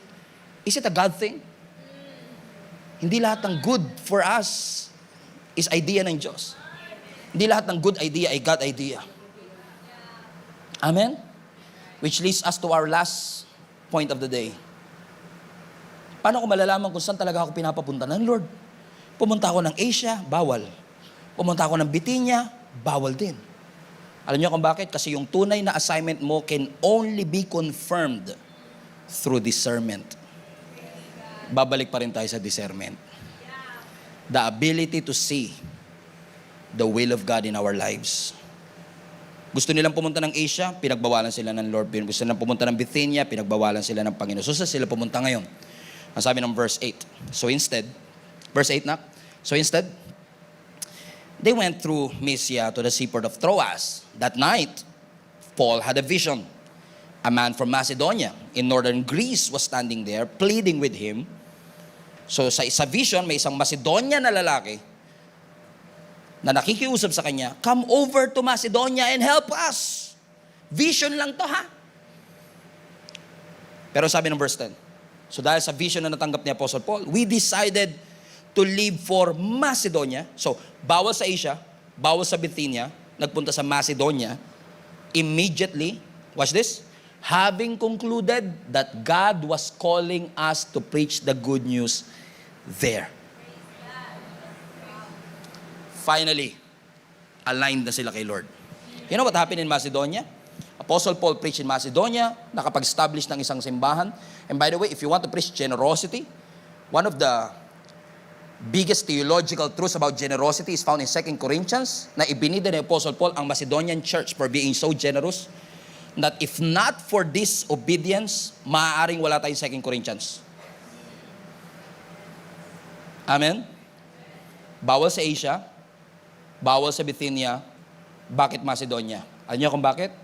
it a God thing? Hindi lahat ng good for us is idea ng Diyos. Hindi lahat ng good idea ay God idea. Amen? Which leads us to our last point of the day. Paano ko malalaman kung saan talaga ako pinapapunta ng Lord? Pumunta ako ng Asia, bawal. Pumunta ako ng Bithynia, bawal din. Alam niyo kung bakit? Kasi yung tunay na assignment mo can only be confirmed through discernment. Babalik pa rin tayo sa discernment. The ability to see the will of God in our lives. Gusto nilang pumunta ng Asia, pinagbawalan sila ng Lord. Gusto nilang pumunta ng Bithynia, pinagbawalan sila ng Panginoon. So saan sila pumunta ngayon? Ang sabi ng verse 8. So instead, verse 8 na. So instead, they went through Mysia to the seaport of Troas. That night, Paul had a vision. A man from Macedonia in northern Greece was standing there, pleading with him. So sa vision, may isang Macedonia na lalaki na nakikiusap sa kanya, come over to Macedonia and help us. Vision lang to, ha? Pero sabi ng verse 10, so dahil sa vision na natanggap ni Apostle Paul, we decided to leave for Macedonia. So, bawal sa Asia, bawal sa Bithynia, nagpunta sa Macedonia. Immediately, watch this, having concluded that God was calling us to preach the good news there. Finally, aligned na sila kay Lord. You know what happened in Macedonia? Apostle Paul preached in Macedonia, nakapag-establish ng isang simbahan. And by the way, if you want to preach generosity, one of the biggest theological truths about generosity is found in 2 Corinthians, na ibinida ni Apostle Paul ang Macedonian church for being so generous, that if not for this obedience, maaaring wala tayong 2 Corinthians. Amen? Bawal sa Asia, bawal sa Bithynia, bakit Macedonia? Alam niyo kung bakit?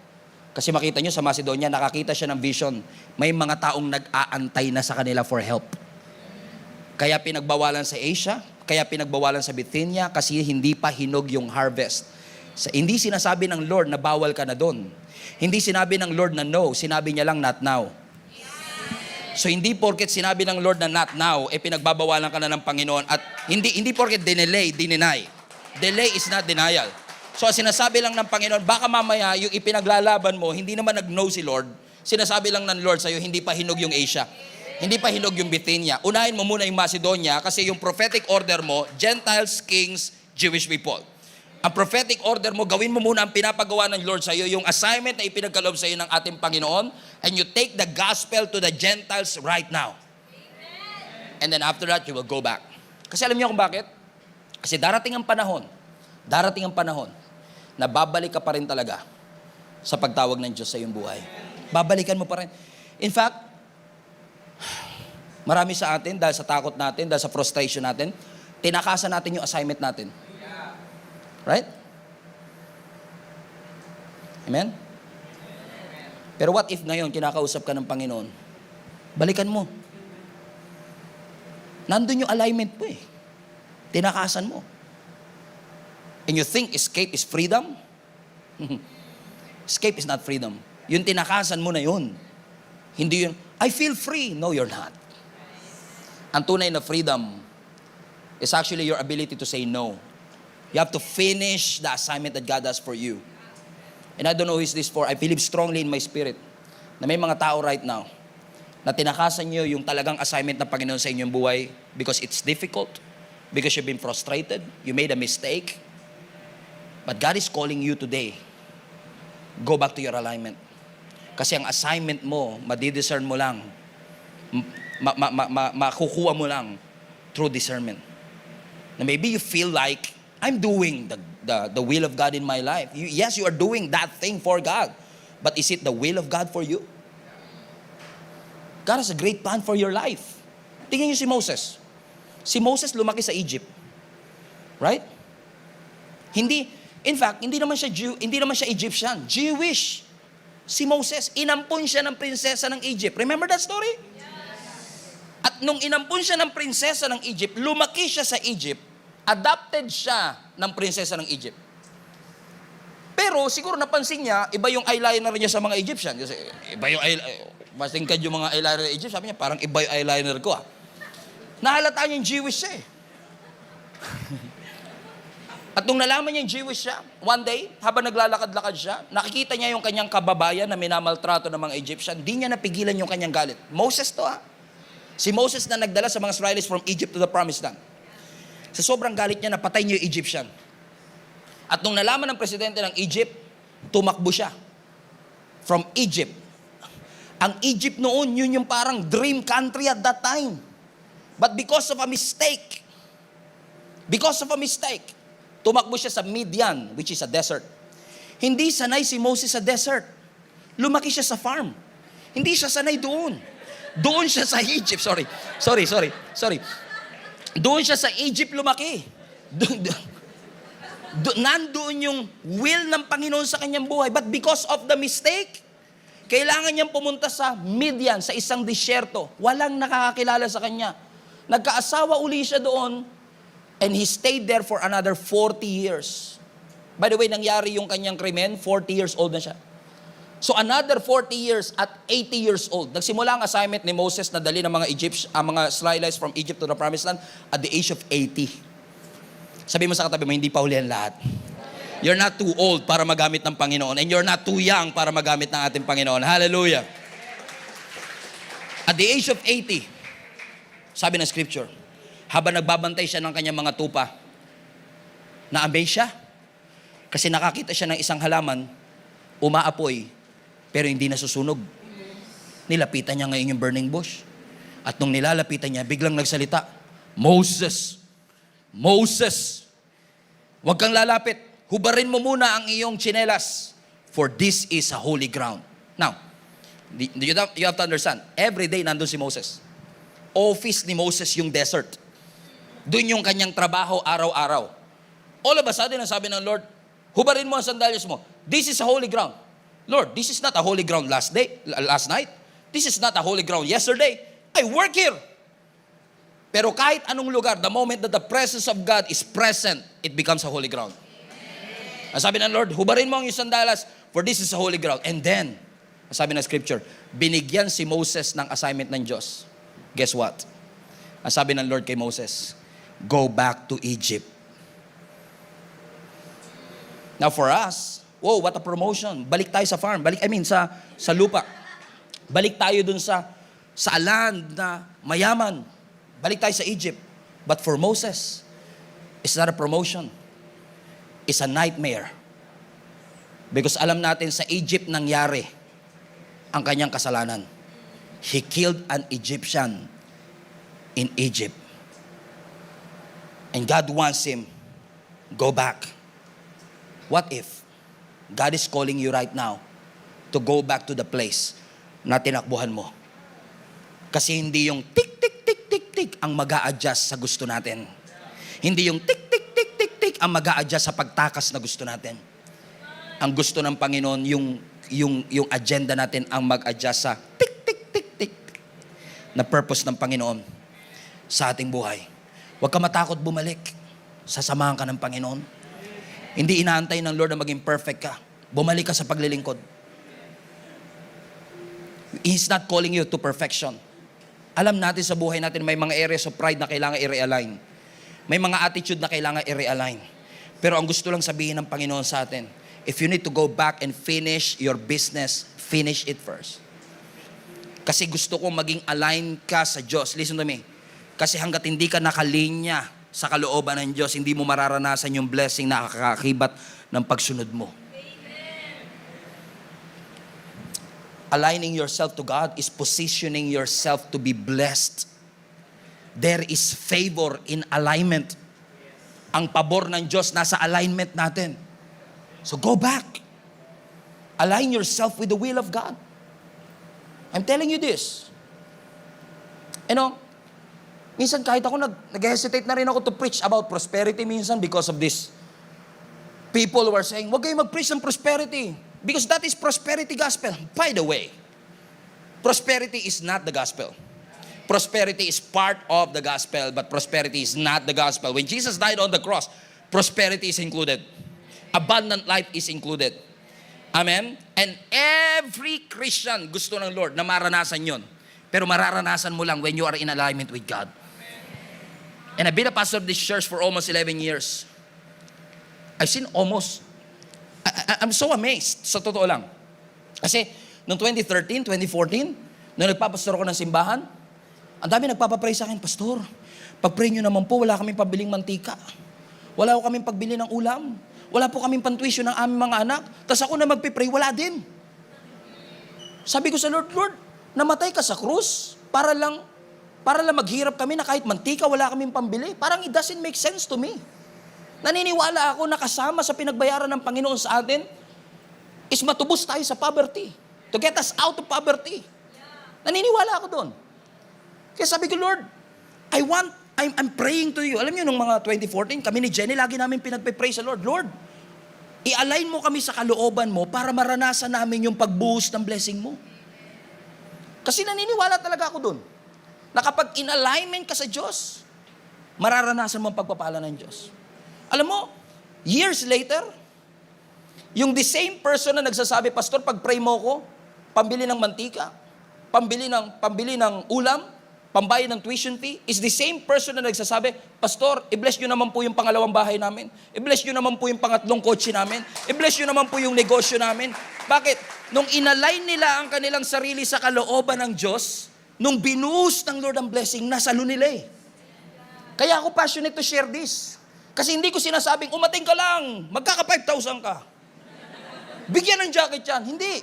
Kasi makita nyo sa Macedonia, nakakita siya ng vision. May mga taong nag-aantay na sa kanila for help. Kaya pinagbawalan sa Asia, kaya pinagbawalan sa Bithynia, kasi hindi pa hinog yung harvest. Hindi sinasabi ng Lord na bawal ka na doon. Hindi sinabi ng Lord na no, sinabi niya lang not now. So hindi porket sinabi ng Lord na not now, pinagbabawalan ka na ng Panginoon. At hindi porket dinelay, dineny. Delay is not denial. So sinasabi lang ng Panginoon, baka mamaya yung ipinaglalaban mo, hindi naman nag-no si Lord. Sinasabi lang ng Lord sa'yo, hindi pa hinog yung Asia. Hindi pa hinog yung Bithynia. Unahin mo muna yung Macedonia kasi yung prophetic order mo, Gentiles, Kings, Jewish people. Ang prophetic order mo, gawin mo muna ang pinapagawa ng Lord sa'yo, yung assignment na ipinagkaloob sa'yo ng ating Panginoon, and you take the gospel to the Gentiles right now. And then after that, you will go back. Kasi alam niyo kung bakit? Kasi darating ang panahon, na babalik ka pa rin talaga sa pagtawag ng Diyos sa iyong buhay. Babalikan mo pa rin. In fact, marami sa atin, dahil sa takot natin, dahil sa frustration natin, tinakasan natin yung assignment natin. Right? Amen? Pero what if ngayon, kinakausap ka ng Panginoon? Balikan mo. Nandun yung alignment mo eh. Tinakasan mo. And you think escape is freedom? Escape is not freedom. Yung tinakasan mo na yun. Hindi yun, I feel free. No, you're not. Ang tunay na freedom is actually your ability to say no. You have to finish the assignment that God has for you. And I don't know who is this for. I believe strongly in my spirit na may mga tao right now na tinakasan nyo yung talagang assignment ng Panginoon sa inyong buhay because it's difficult, because you've been frustrated, you made a mistake. But God is calling you today. Go back to your alignment. Kasi ang assignment mo, madidiscern mo lang, makukuha mo lang through discernment. Na maybe you feel like, I'm doing the will of God in my life. Yes, you are doing that thing for God. But is it the will of God for you? God has a great plan for your life. Tingnan niyo si Moses. Si Moses lumaki sa Egypt. Right? In fact, hindi naman siya Egyptian. Jewish. Si Moses, inampun siya ng prinsesa ng Egypt. Remember that story? Yes. At nung inampun siya ng prinsesa ng Egypt, lumaki siya sa Egypt, adopted siya ng prinsesa ng Egypt. Pero siguro napansin niya, iba yung eyeliner niya sa mga Egyptian. Kasi iba yung mas tingkad yung mga eyeliner ng Egypt. Sabi niya, parang iba yung eyeliner ko ah. Nahalata niya yung Jewish siya eh. At nung nalaman niya yung Jewish siya, one day, habang naglalakad-lakad siya, nakikita niya yung kanyang kababayan na minamaltrato ng mga Egyptian. Di niya napigilan yung kanyang galit. Moses to ah. Si Moses na nagdala sa mga Israelis from Egypt to the Promised Land. Sa sobrang galit niya, napatay niya yung Egyptian. At nung nalaman ng presidente ng Egypt, tumakbo siya. From Egypt. Ang Egypt noon, yun yung parang dream country at that time. But because of a mistake, tumakbo siya sa Midian, which is a desert. Hindi sanay si Moses sa desert. Lumaki siya sa farm. Hindi siya sanay doon. Doon siya sa Egypt. Sorry. Doon siya sa Egypt lumaki. Nandoon yung will ng Panginoon sa kanyang buhay. But because of the mistake, Kailangan niyang pumunta sa Midian, sa isang disyerto. Walang nakakakilala sa kanya. Nagkaasawa uli siya doon, and he stayed there for another 40 years. By the way, nangyari yung kanyang krimen, 40 years old na siya. So another 40 years at 80 years old. Nagsimula ang assignment ni Moses na dali ng mga mga Israelites from Egypt to the Promised Land at the age of 80. Sabi mo sa katabi mo, hindi pa huli ang lahat. You're not too old para magamit ng Panginoon, and you're not too young para magamit ng ating Panginoon. Hallelujah. At the age of 80, sabi ng scripture, habang nagbabantay siya ng kanyang mga tupa, na-amaze siya. Kasi nakakita siya ng isang halaman, umaapoy, pero hindi nasusunog. Nilapitan niya ngayon yung burning bush. At nung nilalapitan niya, biglang nagsalita, Moses, Moses, huwag kang lalapit. Hubarin mo muna ang iyong tsinelas, for this is a holy ground. Now, you have to understand, every day nandun si Moses. Office ni Moses yung desert. Doon yung kanyang trabaho araw-araw. All of a sudden, ang sabi ng Lord, hubarin mo ang sandalyas mo. This is a holy ground. Lord, this is not a holy ground last night. This is not a holy ground yesterday. I work here. Pero kahit anong lugar, the moment that the presence of God is present, it becomes a holy ground. Ang sabi ng Lord, hubarin mo ang iyong sandalas, for this is a holy ground. And then, ang sabi ng scripture, binigyan si Moses ng assignment ng Diyos. Guess what? Ang sabi ng Lord kay Moses, go back to Egypt. Now for us, whoa, what a promotion. Balik tayo sa farm. Sa lupa. Balik tayo dun sa land na mayaman. Balik tayo sa Egypt. But for Moses, it's not a promotion. It's a nightmare. Because alam natin sa Egypt nangyari ang kanyang kasalanan. He killed an Egyptian in Egypt. And God wants him, go back. What if God is calling you right now to go back to the place na tinakbuhan mo? Kasi hindi yung tik, tik, tik, tik, tik ang mag-a-adjust sa gusto natin. Hindi yung tik, tik, tik, tik, tik ang mag-a-adjust sa pagtakas na gusto natin. Ang gusto ng Panginoon, yung agenda natin ang mag-adjust sa tik, tik, tik, tik, tik na purpose ng Panginoon sa ating buhay. Huwag ka matakot bumalik. Sasamahan ka ng Panginoon. Hindi inaantay ng Lord na maging perfect ka. Bumalik ka sa paglilingkod. He's not calling you to perfection. Alam natin sa buhay natin may mga areas of pride na kailangan i-realign. May mga attitude na kailangan i-realign. Pero ang gusto lang sabihin ng Panginoon sa atin, if you need to go back and finish your business, finish it first. Kasi gusto kong maging align ka sa Diyos. Listen to me. Kasi hanggat hindi ka nakalinya sa kalooban ng Diyos, hindi mo mararanasan yung blessing na kakakibat ng pagsunod mo. Aligning yourself to God is positioning yourself to be blessed. There is favor in alignment. Ang pabor ng Diyos nasa alignment natin. So go back. Align yourself with the will of God. I'm telling you this. Minsan kahit ako nag-hesitate na rin ako to preach about prosperity minsan because of this. People were saying, wag kayo mag-preach ng prosperity because that is prosperity gospel. By the way, prosperity is not the gospel. Prosperity is part of the gospel, but prosperity is not the gospel. When Jesus died on the cross, prosperity is included. Abundant life is included. Amen? And every Christian gusto ng Lord na maranasan yon. Pero mararanasan mo lang when you are in alignment with God. And I've been a pastor of this church for almost 11 years. I've seen I'm so amazed, sa totoo lang. Kasi, noong 2013, 2014, nung nagpapastor ako ng simbahan, ang dami nagpapapray sa akin, Pastor, pag-pray nyo naman po, wala kaming pabiling mantika. Wala ko kaming pagbili ng ulam. Wala po kaming pantuition ng aming mga anak. Tapos ako na magpipray, wala din. Sabi ko sa Lord, Lord, namatay ka sa krus para lang maghirap kami na kahit mantika, wala kaming pambili. Parang it doesn't make sense to me. Naniniwala ako na kasama sa pinagbayaran ng Panginoon sa atin is matubos tayo sa poverty. To get us out of poverty. Naniniwala ako doon. Kaya sabi ko, Lord, I'm praying to you. Alam niyo, nung mga 2014, kami ni Jenny, lagi namin pinagpe-pray sa Lord. Lord, I-align mo kami sa kalooban mo para maranasan namin yung pagbuhos ng blessing mo. Kasi naniniwala talaga ako dun, na kapag in-alignment ka sa Diyos, mararanasan mo ang pagpapala ng Diyos. Alam mo, years later, yung the same person na nagsasabi, Pastor, pag-pray mo ko, pambili ng mantika, pambili ng ulam, pambayad ng tuition fee, is the same person na nagsasabi, Pastor, i-bless nyo naman po yung pangalawang bahay namin, i-bless nyo naman po yung pangatlong kotse namin, i-bless nyo naman po yung negosyo namin. Bakit? Nung inalign nila ang kanilang sarili sa kalooban ng Diyos, nung binuhos ng Lord ang blessing, nasalo nila eh. Kaya ako passionate to share this. Kasi hindi ko sinasabing, umating ka lang, magkaka 5,000 ka. Bigyan ng jacket yan. Hindi.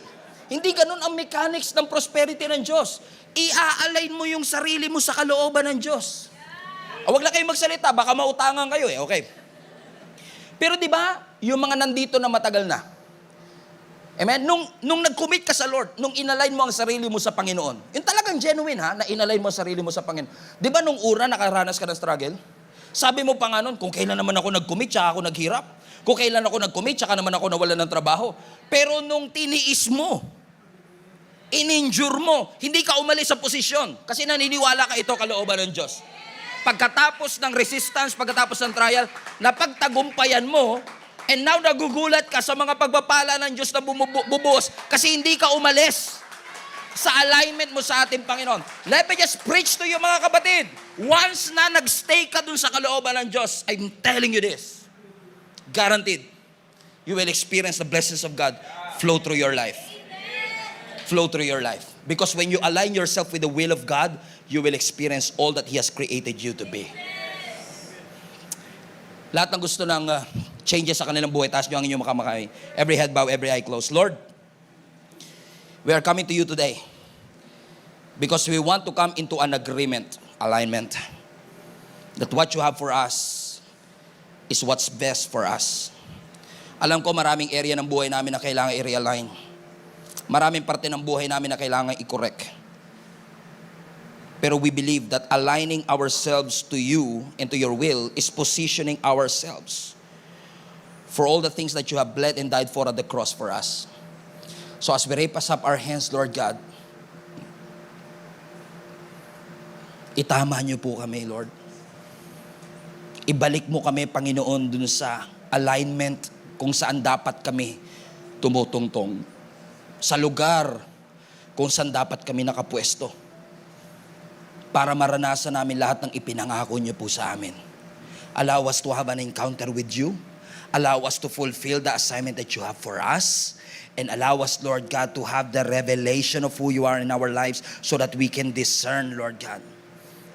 Hindi ganun ang mechanics ng prosperity ng Diyos. I-align mo yung sarili mo sa kalooban ng Diyos. Huwag lang kayong magsalita, baka mautangan kayo eh, okay. Pero di ba, yung mga nandito na matagal na, amen, nung nag-commit ka sa Lord, nung inalign mo ang sarili mo sa Panginoon, yung talagang genuine ha, na inalign mo ang sarili mo sa Panginoon. Di ba nung una nakaranas ka ng struggle? Sabi mo pa nga nun, kung kailan naman ako nag-commit, tsaka ako naghirap. Kung kailan ako nag-commit, tsaka naman ako nawalan ng trabaho. Pero nung tiniis mo, in-endure mo, hindi ka umalis sa posisyon. Kasi naniniwala ka ito kalooban ng Diyos. Pagkatapos ng resistance, pagkatapos ng trial, napagtagumpayan mo, and now nagugulat ka sa mga pagpapala ng Diyos na bumubuhos kasi hindi ka umalis sa alignment mo sa ating Panginoon. Let me just preach to you mga kapatid. Once na nagstay ka dun sa kalooban ng Diyos, I'm telling you this, guaranteed, you will experience the blessings of God flow through your life. Flow through your life. Because when you align yourself with the will of God, you will experience all that He has created you to be. Lahat ng gusto ng changes sa kanilang buhay, taas nyo ang inyong makamakay. Every head bow, every eye closed. Lord, we are coming to you today because we want to come into an agreement, alignment, that what you have for us is what's best for us. Alam ko maraming area ng buhay namin na kailangan i-realign. Maraming parte ng buhay namin na kailangan i-correct. Pero we believe that aligning ourselves to you and to your will is positioning ourselves for all the things that you have bled and died for at the cross for us. So as we raise up our hands, Lord God, itama niyo po kami, Lord. Ibalik mo kami, Panginoon, dun sa alignment kung saan dapat kami tumutungtong. Sa lugar kung saan dapat kami nakapwesto para maranasan namin lahat ng ipinangako niyo po sa amin. Allow us to have an encounter with you. Allow us to fulfill the assignment that you have for us. And allow us, Lord God, to have the revelation of who you are in our lives so that we can discern, Lord God,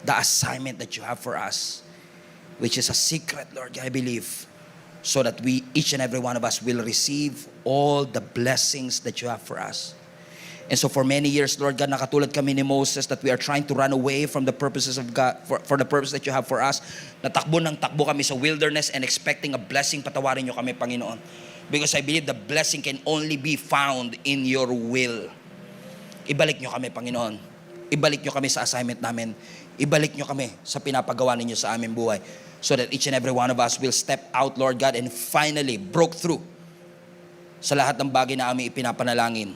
the assignment that you have for us, which is a secret, Lord God, I believe, so that we, each and every one of us, will receive all the blessings that you have for us. And so for many years, Lord God, nakatulad kami ni Moses that we are trying to run away from the purposes of God, for the purpose that you have for us. Natakbo ng takbo kami sa wilderness and expecting a blessing. Patawarin niyo kami, Panginoon. Because I believe the blessing can only be found in your will. Ibalik niyo kami, Panginoon. Ibalik niyo kami sa assignment namin. Ibalik niyo kami sa pinapagawa ninyo sa aming buhay. So that each and every one of us will step out, Lord God, and finally broke through sa lahat ng bagay na aming ipinapanalangin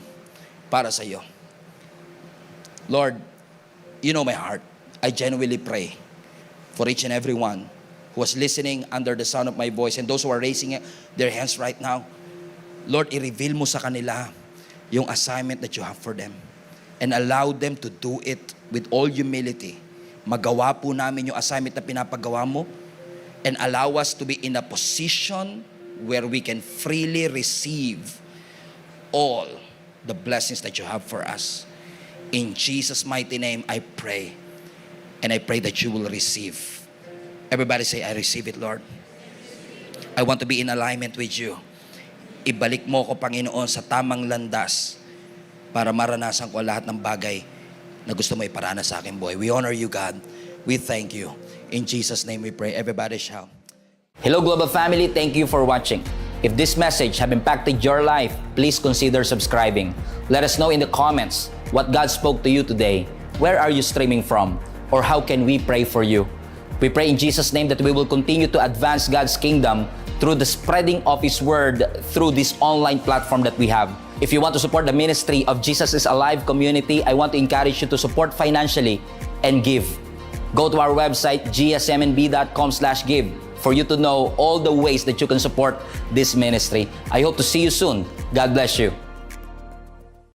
para sa iyo. Lord, you know my heart. I genuinely pray for each and every one who was listening under the sound of my voice and those who are raising their hands right now. Lord, i-reveal mo sa kanila yung assignment that you have for them and allow them to do it with all humility. Magawa po namin yung assignment na pinapagawa mo and allow us to be in a position where we can freely receive all the blessings that you have for us. In Jesus' mighty name, I pray. And I pray that you will receive. Everybody say, I receive it, Lord. I want to be in alignment with you. Ibalik mo ko, Panginoon, sa tamang landas para maranasan ko lahat ng bagay na gusto mo iparana sa aking buhay. We honor you, God. We thank you. In Jesus' name we pray. Everybody shout. Hello Global Family, thank you for watching. If this message have impacted your life, please consider subscribing. Let us know in the comments what God spoke to you today. Where are you streaming from? Or how can we pray for you? We pray in Jesus' name that we will continue to advance God's kingdom through the spreading of His Word through this online platform that we have. If you want to support the ministry of Jesus is Alive community, I want to encourage you to support financially and give. Go to our website, gsmnb.com/give, for you to know all the ways that you can support this ministry. I hope to see you soon. God bless you.